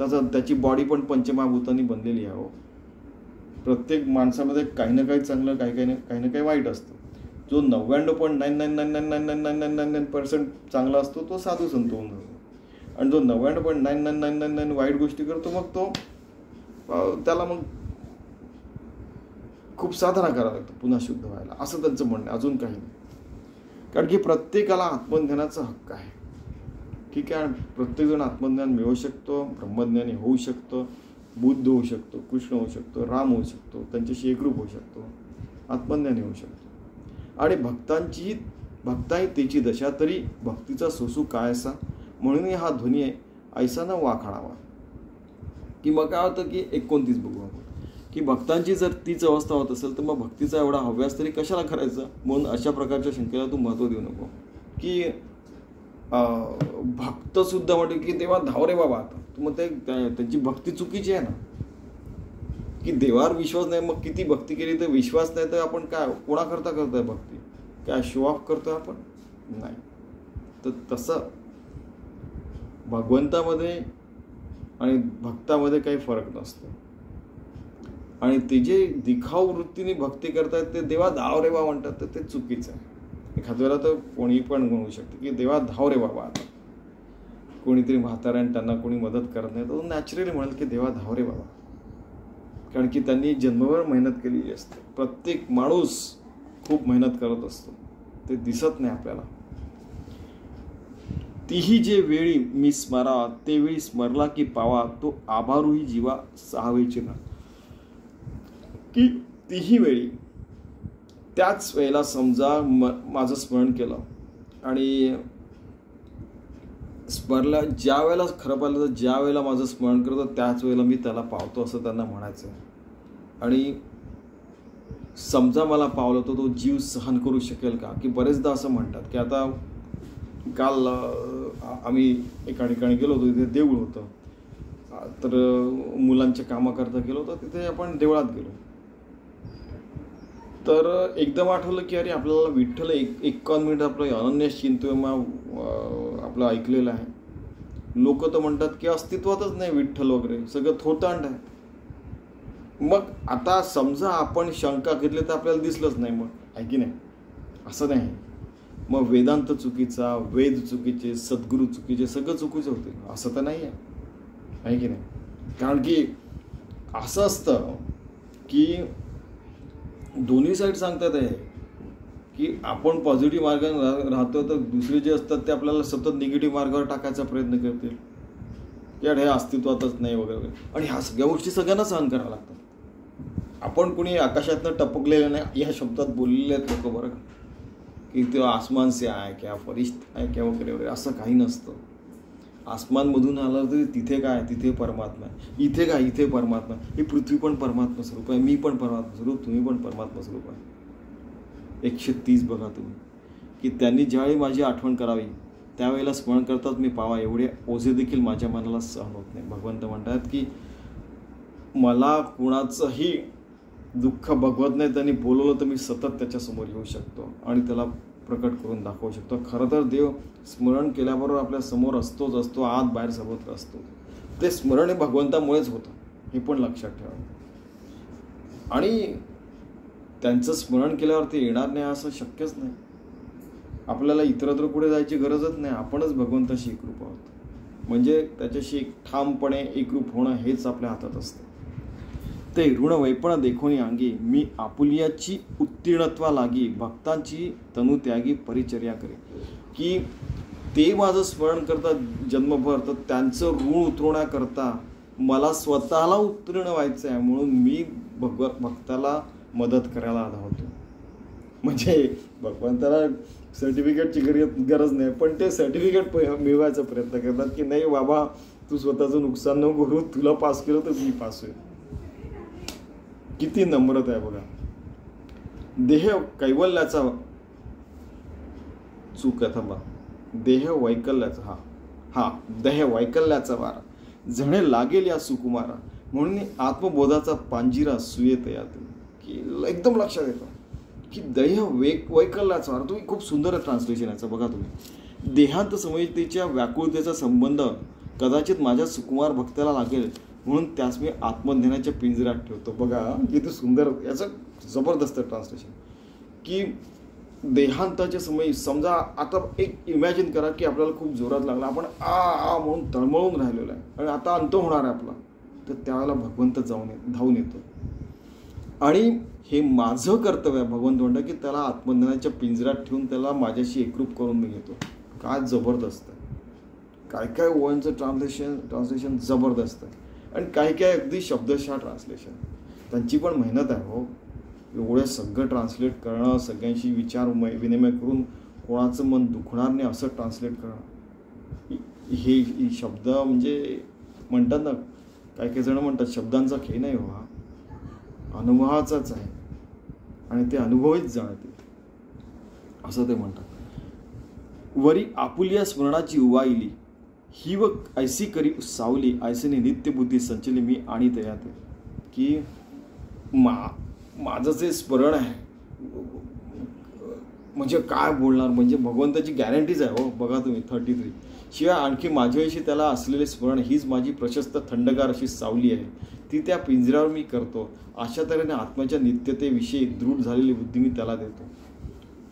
त्याची बॉडी पण पंचमहाभूतांनी बनलेली आहे. प्रत्येक माणसामध्ये काही ना काही चांगलं, काही ना काही वाईट असतं. जो 99.9999999% चांगला असतो तो साधू संत होऊन जातो, आणि जो 99.9999 वाईट गोष्टी करतो मग तो त्याला मग खूप साधना करावं लागतं पुन्हा शुद्ध व्हायला, असं त्यांचं म्हणणं. अजून काही नाही. कारण की प्रत्येकाला आत्मज्ञानाचा हक्क आहे. ठीक आहे, प्रत्येकजण आत्मज्ञान मिळवू शकतो, ब्रह्मज्ञानी होऊ शकतो, बुद्ध होऊ शकतो, कृष्ण होऊ शकतो, राम होऊ शकतो, त्यांच्याशी एकरूप होऊ शकतो, आत्मज्ञानी होऊ शकतो. आणि भक्ताही त्याची दशा तरी भक्तीचा सोसू काय असा, म्हणून हा ध्वनी आहे ऐसा न वाखाणावा. की मग काय होतं की 29 बघू आपण, की भक्तांची जर तीच अवस्था होत असेल तर मग भक्तीचा एवढा हव्यास तरी कशाला करायचा. म्हणून अशा प्रकारच्या शंकेला तू महत्त्व देऊ नको. की भक्त सुद्धा म्हणते की देवा धाव रे बाबा आता. मग त्यांची भक्ती चुकीची आहे ना. की देवावर विश्वास नाही, मग किती भक्ती केली तर विश्वास नाही तर आपण काय कोणाकरता करतोय भक्ती, काय शो ऑफ करतोय आपण नाही. तर तसं भगवंतामध्ये आणि भक्तामध्ये काही फरक नसतो. आणि ते जे दिखाऊ वृत्तीने भक्ती करतात ते देवा धाव रे बा म्हणतात, तर ते चुकीचं आहे. एखाद्या वेळेला तर कोणी पण म्हणू शकते की देवा धाव रे बाबा आता. कोणीतरी म्हाताऱ्याने त्यांना कोणी मदत करत नाही तर नॅचरली म्हणाल की देवा धाव रे बाबा. कारण की त्यांनी जन्मभर मेहनत केलेली असते. प्रत्येक माणूस खूप मेहनत करत असतो, ते दिसत नाही आपल्याला. तीही जे वेळी मी स्मरा ते वेळी स्मरला की पावा तो आभारूही जीवा सहावेची ना. की तीही वेळी त्याच वेळेला समजा माझं स्मरण केलं आणि स्मरला ज्या वेळेला खरं पाहिलं तर ज्या वेळेला माझं स्मरण करतो त्याच वेळेला मी त्याला पावतो असं त्यांना म्हणायचं. आणि समजा मला पावलं तर तो जीव सहन करू शकेल का. की बरेचदा असं म्हणतात की आता काल आम्ही एका ठिकाणी गेलो होतो, तिथे देऊळ होतं, तर मुलांच्या कामाकरता गेलो होतो, तिथे आपण देवळात गेलो. तर एकदम आठवलं की अरे आपल्याला विठ्ठल 51 मिनिट आपलं अनन्यास चिंतोय आपलं ऐकलेलं आहे. लोक तर म्हणतात की अस्तित्वातच नाही विठ्ठल वगैरे, सगळं थोतांड आहे. मग आता समजा आपण शंका घेतली तर आपल्याला दिसलंच नाही, मग आहे की नाही. असं नाही. मग वेदांत चुकीचा, वेद चुकीचे, सद्गुरू चुकीचे, सगळं चुकीचं होते असं तर नाही आहे की नाही. कारण की असं असतं की दोन्ही साईड सांगतात आहे की आपण पॉझिटिव्ह मार्गाने राहतो तर दुसरे जे असतात ते आपल्याला सतत निगेटिव्ह मार्गावर टाकायचा प्रयत्न करतील की हे अस्तित्वातच नाही वगैरे. आणि ह्या सगळ्या गोष्टी सगळ्यांना सहन कराव्या लागतात. आपण कोणी आकाशातनं टपकलेलं नाही या शब्दात बोललेले आहेत लोक बरं का, की ते आसमान से आहे किंवा फरिश्त आहे किंवा वगैरे वगैरे, असं काही नसतं. आसमानमधून आलं तरी तिथे काय, तिथे परमात्मा आहे. इथे काय, इथे परमात्मा. ही पृथ्वी पण परमात्मा स्वरूप आहे, मी पण परमात्मा स्वरूप, तुम्ही पण परमात्मा स्वरूप आहे. 130 बघा तुम्ही, की त्यांनी ज्यावेळी माझी आठवण करावी त्यावेळेला स्मरण करतात मी पावा एवढे ओझे देखील माझ्या मनाला सहन होत नाही. भगवंत म्हणतात की मला कुणाचंही दुःख भगवत नाही, त्यांनी बोलवलं तर मी सतत त्याच्यासमोर येऊ शकतो आणि त्याला प्रकट करून दाखवू शकतो. खरं तर देव स्मरण केल्याबरोबर आपल्या समोर असतोच असतो, आत बाहेर सर्वत्र असतो. ते स्मरण हे भगवंतामुळेच होतं, हे पण लक्षात ठेवा. आणि त्यांचं स्मरण केल्यावर ते येणार नाही असं शक्यच नाही. आपल्याला इतरत्र कुठे जायची गरजच नाही, आपणच भगवंताशी एकरूप आहोत. म्हणजे त्याच्याशी ठामपणे एकरूप होणं हेच आपल्या हातात असतं. ते ऋण वैपण देखोनी अंगी मी आपुलियाची उत्तीर्णत्वा लागी भक्तांची तनुत्यागी परिचर्या करे. की ते माझं स्मरण करतात जन्मभर, तर त्यांचं ऋण उतरवण्याकरता मला स्वतःला उत्तीर्ण व्हायचं आहे, म्हणून मी भक्ताला मदत करायला धावतो. म्हणजे भगवंताला सर्टिफिकेटची गरज नाही, पण ते सर्टिफिकेट मिळवायचा प्रयत्न करतात की नाही बाबा तू स्वतःचं नुकसान नको करू, तुला पास केलं तर मी पास होईल. किती नम्रता आहे बघा. देह कैवल्याचा चूक आहे थांबा, देह वैकल्याचा देह वैकल्याचा वारा जणे लागेल या सुकुमारा, म्हणून आत्मबोधाचा पांजिरा सुयेत यात. की एकदम लक्षात येतं की देह वैकल्याचा वारा. तुम्ही खूप सुंदर ट्रान्सलेशन याचं बघा तुम्ही. देहांत समयतेच्या व्याकुळतेचा संबंध कदाचित माझ्या सुकुमार भक्ताला लागेल, म्हणून त्यास मी आत्मज्ञानाच्या पिंजऱ्यात ठेवतो. बघा किती सुंदर, याचं जबरदस्त ट्रान्सलेशन. की देहांताच्या समयी समजा आता एक इमॅजिन करा की आपल्याला खूप जोरात लागला, आपण आ म्हणून तळमळून राहिलेलो आहे आणि आता अंत होणार आहे आपला, तर त्यावेळेला भगवंत धावून येतो आणि हे माझं कर्तव्य आहे. भगवंत म्हणतं की त्याला आत्मज्ञानाच्या पिंजऱ्यात ठेवून त्याला माझ्याशी एकरूप करून मी घेतो. काय जबरदस्त आहे. काय ओळींचं ट्रान्सलेशन जबरदस्त आहे आणि काय अगदी शब्दशः ट्रान्सलेशन. त्यांची पण मेहनत आहे हो. एवढं सगळं ट्रान्सलेट करणं, सगळ्यांशी विचार विनिमय करून कोणाचं मन दुखणार नाही असं ट्रान्सलेट करणं, हे शब्द म्हणजे म्हणतात ना, काही जण म्हणतात शब्दांचा खेळ नाही हो, हा अनुभवाचाच आहे आणि ते अनुभवीच जाणते असं ते म्हणतात. वरी आपुलिया स्मरणाची उवाईली ही व ऐसी करी सावली, ऐसने नित्यबुद्धी संचली मी आणि तयात. की माझं जे स्मरण आहे म्हणजे काय बोलणार, म्हणजे भगवंताची गॅरंटीज आहे हो. बघा तुम्ही 33. शिवाय आणखी माझ्याविषयी त्याला असलेले स्मरण हीच माझी प्रशस्त थंडगार अशी सावली आहे, ती त्या पिंजऱ्यावर मी करतो. अशा तऱ्हेने आत्म्याच्या नित्यतेविषयी दृढ झालेली बुद्धी मी त्याला देतो.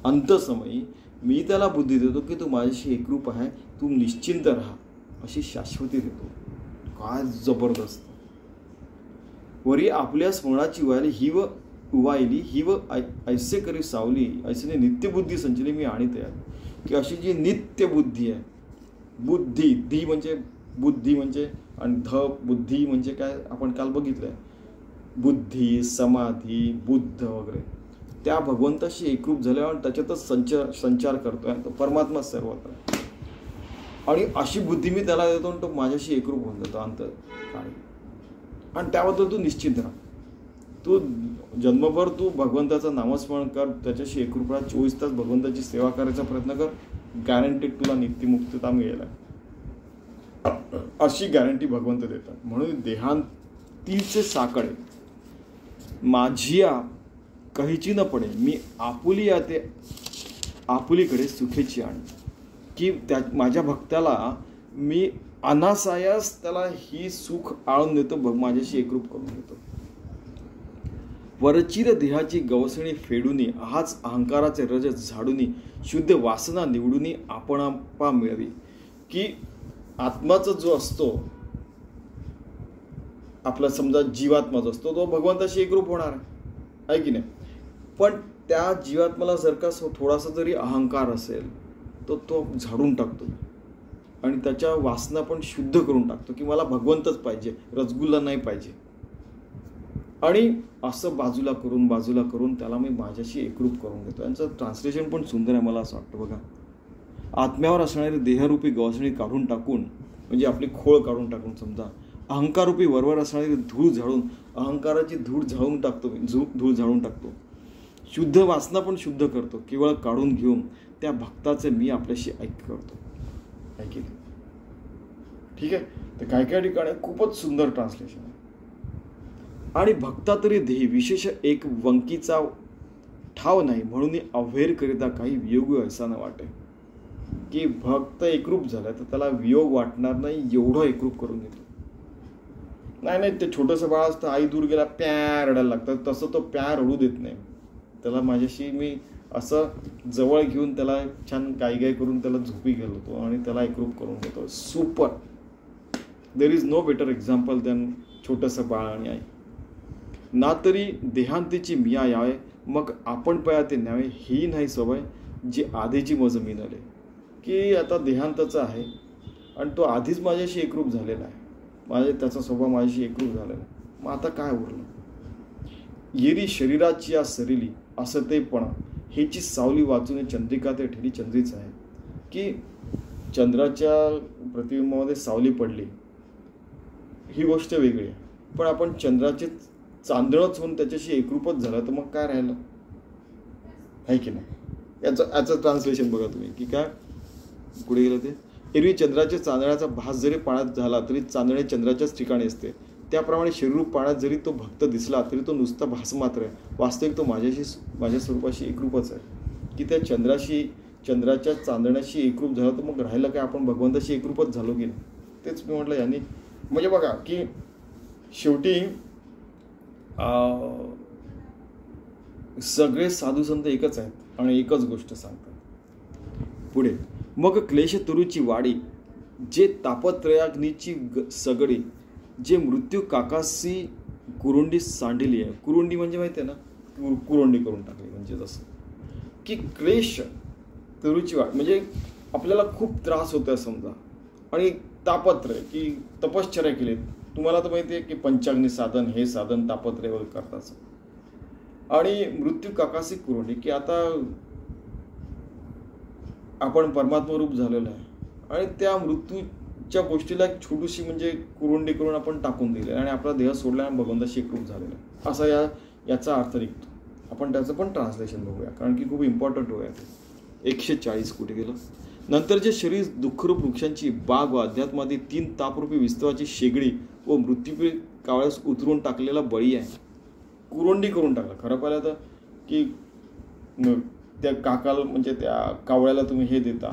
अंतसमयी मी त्याला बुद्धी देतो की तू माझ्याशी एकरूप आहे, तू निश्चिंत राहा अशी शाश्वती देतो. काय जबरदस्त. वरी आपल्या स्मरणाची उवायली ही व ऐसे करी सावली, ऐसे नित्यबुद्धी संचली मी आणि तयार. की अशी जी नित्यबुद्धी आहे, बुद्धी धी म्हणजे बुद्धी म्हणजे आणि बुद्धी म्हणजे काय आपण काल बघितलंय, बुद्धी समाधी बुद्ध वगैरे, त्या भगवंताशी एकरूप झाल्यावर त्याच्यातच संचार करतोय तो परमात्मा सर्वत्र. आणि अशी बुद्धी मी त्याला देतो आणि तो माझ्याशी एकरूप होऊन जातो अंतकाळी. आणि त्याबद्दल तू निश्चित राहा. तू जन्मभर तू भगवंताचं नामस्मरण कर, त्याच्याशी एकरूप राहा, 24 तास भगवंताची सेवा करायचा प्रयत्न कर, गॅरंटीड तुला नित्यमुक्तता मिळेल. अशी गॅरंटी भगवंत देतात. म्हणून देहांतीचे साकडे माझिया कहीची न पडे, मी आपुलिया ते आपुलीकडे सुखेची आण. की त्या माझ्या भक्ताला मी अनासायास त्याला ही सुख आणून देतो, माझ्याशी एकरूप करून देतो. वरचिर देहाची गवसणी फेडूनी, हाच अहंकाराचे रज झाडूनी, शुद्ध वासना निवडूनी आपणापा मिळवी. की आत्माचा जो असतो आपला समजा जीवात्मा जो असतो तो भगवंताशी एकरूप होणार आहे की नाही. पण त्या जीवात्म्याला जर का थोडासा जरी अहंकार असेल तर तो झाडून टाकतो आणि त्याच्या वासना पण शुद्ध करून टाकतो की मला भगवंतच पाहिजे, रसगुल्ला नाही पाहिजे. आणि असं बाजूला करून त्याला मी माझ्याशी एकरूप करून घेतो. यांचं ट्रान्सलेशन पण सुंदर आहे मला असं वाटतं. बघा, आत्म्यावर असणारी देहरूपी गवसणी काढून टाकून, म्हणजे आपली खोळ काढून टाकून, समजा अहंकाररूपी वरवर असणारी धूळ झाडून, अहंकाराची धूळ झाडून टाकतो. शुद्ध वासना पण शुद्ध करतो, केवळ काढून घेऊन त्या भक्ताचे मी आपल्याशी ऐक्य करतो. ऐकले ठीक आहे. तर काय ठिकाणी खूपच सुंदर ट्रान्सलेशन आहे. आणि भक्ता तरी देही विशेष एक वंकीचा ठाव नाही, म्हणून अव्हेर करिता काही वियोग ऐसा न वाटे. की भक्त एकरूप झाला तर त्याला वियोग वाटणार नाही, एवढं एकरूप करून घेतो. नाही ते छोटंसं बाळ असतं, आई दूर गेला प्या रडायला लागतं, तसं तो प्या रडू देत नाही. त्याला माझ्याशी मी असं जवळ घेऊन त्याला छान गाई करून त्याला झोपी घालतो आणि त्याला एकरूप करून घेतो. Super. There is no better example than छोटंसं बाळ आणि आई. ना तरी देहांतीची मिया यावे, मग आपण पया ते न्यावे, ही नाही सवय जी आधीची मज मिळाले. की आता देहांताचा आहे आणि तो आधीच माझ्याशी एकरूप झालेला आहे, त्याचा स्वभाव माझ्याशी एकरूप झालेला आहे. मग आता काय उरलं. येरी शरीराची या सरिली असतेपणा, हेची सावली वाचून चंद्रिका ते ठेली चंद्रीच आहे, की चंद्राच्या प्रतिबिंबामध्ये सावली पडली ही गोष्ट वेगळी आहे, पण आपण चंद्राचे चांदणच होऊन त्याच्याशी एकरूपच झालं तर मग काय राहिलं आहे की नाही. याचं ट्रान्सलेशन बघा तुम्ही की काय पुढे गेलं ते. एरवी चंद्राच्या चांदण्याचा भास जरी पाण्यात झाला तरी चांदणे चंद्राच्याच ठिकाणी असते, त्याप्रमाणे शरीरूप पाण्यात जरी तो भक्त दिसला तरी तो नुसता भास मात्र आहे, वास्तविक तो माझ्या स्वरूपाशी एकरूपच आहे. की त्या चंद्राच्या चांदण्याशी एकरूप झालं तर मग राहिलं काय, आपण भगवंताशी एकरूपच झालो की नाही. तेच मी म्हटलं यांनी म्हणजे बघा की शेवटी सगळे साधू संत एकच आहेत आणि एकच गोष्ट सांगतात. पुढे मग क्लेश तुरुची वाडी, जे तापत्रयाग्नीची सगळी, जे मृत्यू काकासी कुरुंडी सांडिली आहे. कुरुंडी म्हणजे माहिती आहे ना, कुरुंडी करून टाकली म्हणजे जसं की क्लेश तुरुची वाड म्हणजे आपल्याला खूप त्रास होतोय समजा, आणि तापत्रय की तपश्चर्या केली. तुम्हाला तर माहिती आहे की पंचाग्नी साधन, हे साधन तापत्रय वगैरे करतात. आणि मृत्यू काकासी कुरुंडी की आता आपण परमात्मा रूप झालेलं आहे आणि त्या मृत्यूच्या गोष्टीला एक छोटीशी म्हणजे कुरुंडी करून आपण टाकून दिले आणि आपला देह सोडला आणि भगवंताशी एकरूप झालेला आहे असा याचा अर्थ निघतो. आपण त्याचं पण ट्रान्सलेशन बघूया कारण की खूप इम्पॉर्टंट होऊया. 140 कुठे गेलं. नंतर जे शरीर दुःखरूप वृक्षांची बाग व अध्यात्मादी 3 तापरूपी विस्तवाची शेगडी व मृत्यूपी कावळ्यास उतरून टाकलेला बळी आहे. कुरुंडी करून टाकला. खरं पाहिलं तर की त्या काकाला म्हणजे त्या कावळ्याला तुम्ही हे देता,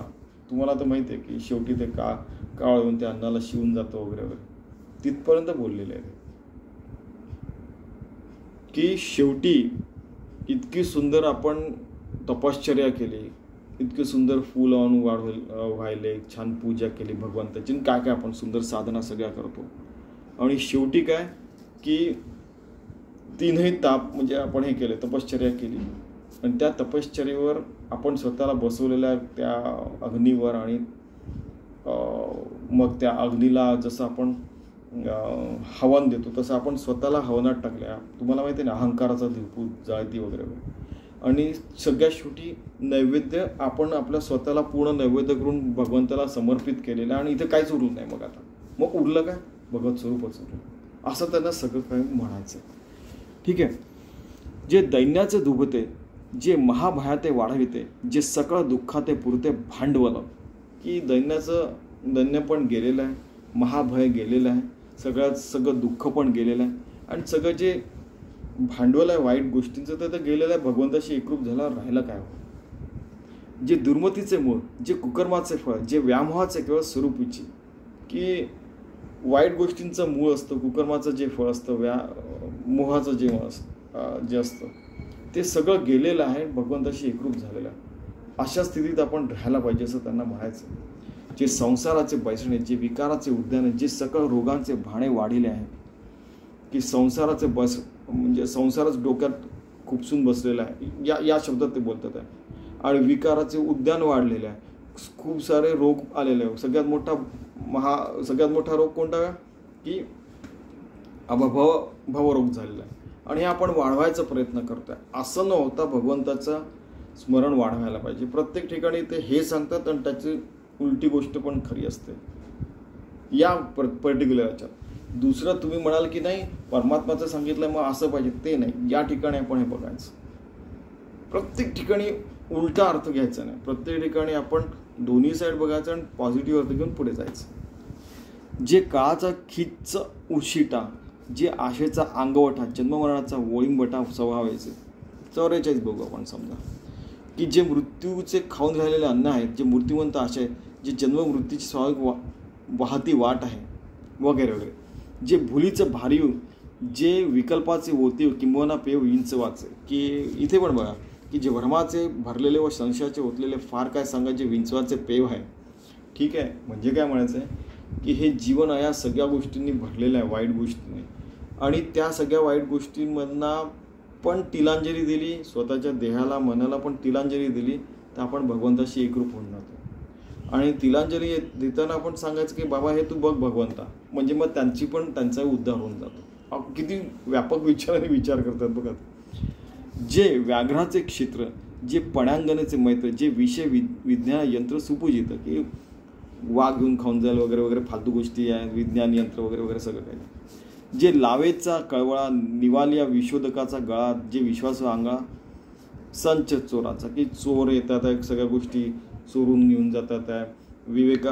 तुम्हाला तर माहिती आहे की शेवटी ते कावळा येऊन त्या अन्नाला शिवून जातं वगैरे वगैरे, तिथपर्यंत बोललेलं आहे की शेवटी इतकी सुंदर आपण तपश्चर्या केली, इतके सुंदर फुल आणून वाहिले, छान पूजा केली भगवंताची, काय काय आपण सुंदर साधना सगळ्या करतो, आणि शेवटी काय की 3ही ताप म्हणजे आपण हे केले, तपश्चर्या केली, आणि त्या तपश्चर्येवर आपण स्वतःला बसवलेल्या त्या अग्नीवर, आणि मग त्या अग्नीला जसं आपण हवन देतो तसं आपण स्वतःला हवनात टाकल्या. तुम्हाला माहिती आहे ना, अहंकाराचा दिवपूत जाळती वगैरे वगैरे, आणि सगळ्यात शेवटी नैवेद्य आपण आपल्या स्वतःला पूर्ण नैवेद्य करून भगवंताला समर्पित केलेलं, आणि इथं काहीच उरलं नाही. मग आता मग उरलं काय, भगवत स्वरूपच उरलं असं त्यांना सगळं काही म्हणायचं. ठीक आहे. जे दैन्याचे दुभते, जे महाभयाते वाढविते, जे सकळ दुःखाते पुरते भांडवल, की दैन्य पण गेलेलं आहे, महाभय गेलेलं आहे, सगळं दुःख पण गेलेलं आहे, आणि सगळं जे भांडवल आहे वाईट गोष्टींचं तर गेलेलं आहे. भगवंताशी एकरूप झाला राहिलं काय हो. जे दुर्मतीचे मूळ, जे कुकर्माचे फळ, जे व्यामोहाचे केवळ स्वरूपीची, की वाईट गोष्टींचं मूळ असतं, कुकर्माचं जे फळ असतं, मोहाचं जे असतं ते सगळं गेलेलं आहे, भगवंताशी एकरूप झालेलं आहे. अशा स्थितीत आपण राहायला पाहिजे असं त्यांना म्हणायचं. जे संसाराचे बैसणे, जे विकाराचे उद्याने, जे सकळ रोगांचे भाणे वाढिले आहे, की संसाराचे म्हणजे संसारच डोक्यात खुपसून बसलेला आहे, या शब्दात ते बोलतात आहे, आणि विकाराचे उद्यान वाढलेले आहे, खूप सारे रोग आलेले आहे. सगळ्यात मोठा रोग कोणता की भवरोग झालेला आहे, आणि हे आपण वाढवायचा प्रयत्न करतोय. असं न होता भगवंताचं स्मरण वाढवायला पाहिजे. प्रत्येक ठिकाणी ते हे सांगतात आणि त्याची उलटी गोष्ट पण खरी असते या पर्टिक्युलर याच्यात. दुसरं तुम्ही म्हणाल की नाही परमात्माचं सांगितलं मग असं पाहिजे, ते नाही. या ठिकाणी आपण हे बघायचं, प्रत्येक ठिकाणी उलटा अर्थ घ्यायचा नाही. प्रत्येक ठिकाणी आपण दोन्ही साईड बघायचं आणि पॉझिटिव्ह अर्थ घेऊन पुढे जायचं. जे काळाचा खिच्च उशिटा, जे आशेचा अंगवठा, जन्ममरणाचा वळिंबटा स्वभावायचे. 44 बघू आपण समजा, की जे मृत्यूचे खाऊन राहिलेले अन्न आहेत, जे मूर्तिवंत आशय, जे जन्ममृत्यूची स्वाभाविक वाहती वाट आहे वगैरे वगैरे, जे भुलीचं भारीव, जे विकल्पाचे ओतीव किंबहुना पेव विंचवाचे, की इथे पण बघा की जे भ्रमाचे भरलेले व संशयाचे ओतलेले फार काय सांगा, जे विंचवाचे पेव आहे. ठीक आहे. म्हणजे काय म्हणायचं आहे की हे जीवन या सगळ्या गोष्टींनी भरलेलं आहे, वाईट गोष्टींनी, आणि त्या सगळ्या वाईट गोष्टींमधना पण तिलांजली दिली, स्वतःच्या देहाला मनाला पण तिलांजली दिली, तर आपण भगवंताशी एकरूप होऊन जातो. आणि तिलांजली देताना आपण सांगायचं की बाबा हे तू बघ भगवंता, म्हणजे मग त्यांचाही उद्धार होऊन जातो. किती व्यापक विचाराने विचार करतात बघा. जे व्याघ्राचे क्षेत्र, जे पणांगणाचे मैत्र, जे विषय विज्ञान यंत्र सुपूजित, की वाघ घेऊन खाऊन जाईल वगैरे वगैरे फालतू गोष्टी आहे, विज्ञान यंत्र वगैरे वगैरे सगळं काही, जे लावेचा कळवळा निवालिया विशोधकाचा गळा, जे विश्वास आंगळा संच चोराचा, की चोर येतात आहे, सगळ्या गोष्टी चोरून घेऊन जातात आहे, विवेक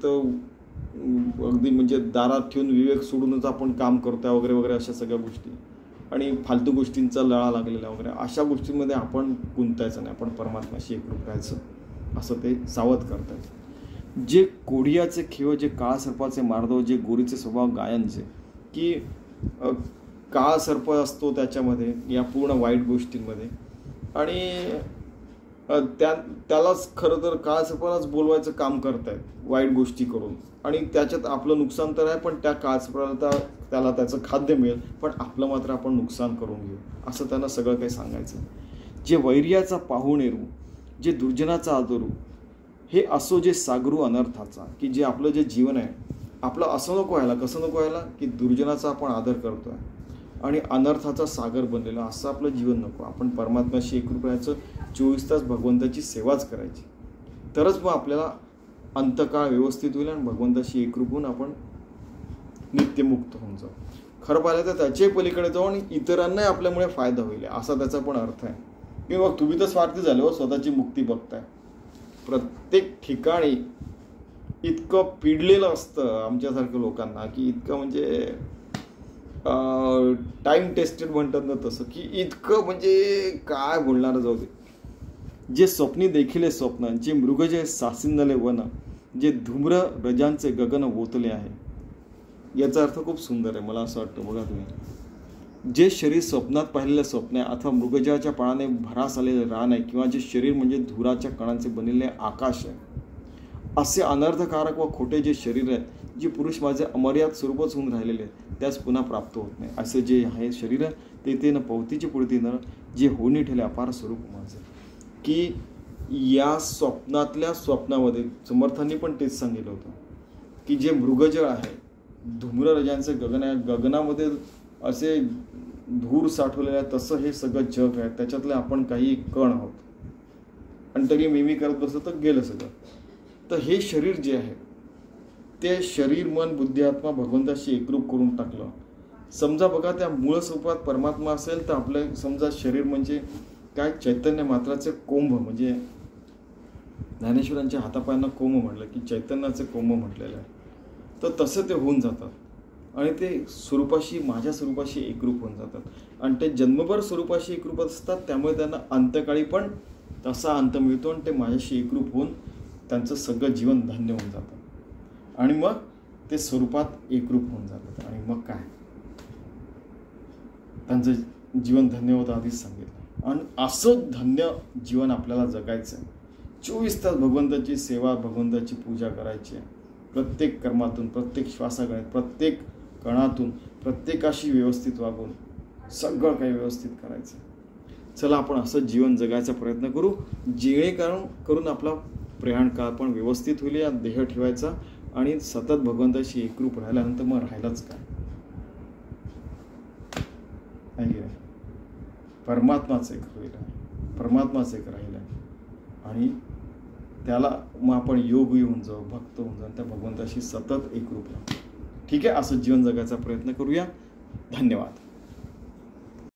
तर अगदी म्हणजे दारात ठेवून विवेक सोडूनच आपण काम करतोय वगैरे वगैरे अशा सगळ्या गोष्टी, आणि फालतू गोष्टींचा लळा लागलेला वगैरे अशा गोष्टींमध्ये आपण गुंतायचं नाही, आपण परमात्म्याशी एकरूप राहायचं असं ते सावध करतात. जे कोढियाचे खेळ, जे काळा सर्पाचे मार्दव, जे गोरीचे स्वभाव गायनचे, की काळा सर्प असतो त्याच्यामध्ये या पूर्ण वाईट गोष्टींमध्ये, आणि त्यालाच खरं तर काळा सर्पालाच बोलवायचं काम करतायत वाईट गोष्टी करून, आणि त्याच्यात आपलं नुकसान तर आहे, पण त्या काळा सर्पाला त्याला त्याचं खाद्य मिळेल, पण आपलं मात्र आपण नुकसान करून घेऊ असं त्यांना सगळं काही सांगायचं. जे वैर्याचा पाहुणेरू, जे दुर्जनाचा आदरू, हे असो जे सागरू अनर्थाचा, की जे आपलं जे जीवन आहे आपलं असं नको व्हायला, कसं नको व्हायला, की दुर्जनाचा आपण आदर करतोय आणि अनर्थाचा सागर बनलेला असं आपलं जीवन नको. आपण परमात्म्याशी एकरूप राहायचं, 24 तास भगवंताची सेवाच करायची, तरच मग आपल्याला अंतकाळ व्यवस्थित होईल आणि भगवंताशी एकरूप होऊन आपण नित्यमुक्त होऊन जाऊ. खरं पाहिलं तर त्याच्याही पलीकडे जाऊ आणि इतरांनाही आपल्यामुळे फायदा होईल असा त्याचा पण अर्थ आहे. की मग तुम्ही तर स्वार्थी झाले हो, स्वतःची मुक्ती बघताय. प्रत्येक ठिकाणी इतकं पिडलेलं असतं आमच्यासारख्या लोकांना, की इतकं म्हणजे टाईम टेस्टेड म्हणतात ना तसं, की इतकं म्हणजे काय बोलणार जाऊ दे. जे स्वप्नी देखील स्वप्न, जे मृगजय सासिंदले वन, जे धूम्र रजांचे गगन ओतले आहे. याचा अर्थ खूप सुंदर आहे, मला असं वाटतं. बघा तुम्ही, जे शरीर स्वप्नात पाहिलेलं स्वप्न आहे अथवा मृगजयाच्या पाण्याने भरास आलेले रान आहे, किंवा जे शरीर म्हणजे धुराच्या कणांचे बनलेले आकाश आहे, असे अनर्थकारक व खोटे जे शरीर आहेत, जे पुरुष माझे अमर्याद स्वरूपच होऊन राहिलेले आहेत, त्यास पुन्हा प्राप्त होत नाही. असे जे आहे शरीर ते न पवतीची पुढती न, जे होणी ठेले अपार स्वरूप माझे. की या स्वप्नातल्या स्वप्नामध्ये समर्थांनी पण तेच सांगितलं होतं, की जे मृगजळ आहे, धूम्ररजांचे गगन आहे, गगनामध्ये असे धूर साठवलेलं आहे, तसं हे सगळं जग आहे, त्याच्यातले आपण काही कण आहोत, आणि तरी मी करत बसलं तर गेलं सगळं. तर हे शरीर जे आहे ते शरीर मन बुद्धी आत्मा भगवंताशी एकरूप करून टाकलं. समजा बघा, त्या मूळ स्वरूपात परमात्मा असेल तर आपलं समजा शरीर म्हणजे काय, चैतन्य मात्राचे कोंभ, म्हणजे ज्ञानेश्वरांच्या हातापायांना कोंभ म्हटलं, की चैतन्याचे कोंभ म्हटलेलं आहे. तर तसं ते होऊन जातात आणि ते स्वरूपाशी, माझ्या स्वरूपाशी एकरूप होऊन जातात, आणि ते जन्मभर स्वरूपाशी एकरूप असतात. त्यामुळे त्यांना अंतकाळी पण तसा अंत मिळतो आणि ते माझ्याशी एकरूप होऊन त्यांचं सगळं जीवन धन्य होऊन जातं, आणि मग ते स्वरूपात एकरूप होऊन जातात. आणि मग काय, त्यांचं जीवन धन्य होतं, आधीच सांगितलं. आणि असं धन्य जीवन आपल्याला जगायचं आहे. 24 तास भगवंताची सेवा, भगवंताची पूजा करायची आहे. प्रत्येक कर्मातून, प्रत्येक श्वासागणित, प्रत्येक कणातून प्रत्येकाशी व्यवस्थित वागून सगळं काही व्यवस्थित करायचं. चला आपण असं जीवन जगायचा प्रयत्न करू, जेणेकरून आपला प्रयाण काळ पण व्यवस्थित होईल. या देह ठेवायचा आणि सतत भगवंताशी एकरूप राहिल्यानंतर मग राहिलाच काय, नाही, परमात्माच एक होईल, परमात्माच एक राहिला, आणि त्याला मग आपण योग होऊन जाऊ, भक्त होऊन जाऊ, त्या भगवंताशी सतत एकरूप राहू. ठीक आहे, असं जीवन जगायचा प्रयत्न करूया. धन्यवाद.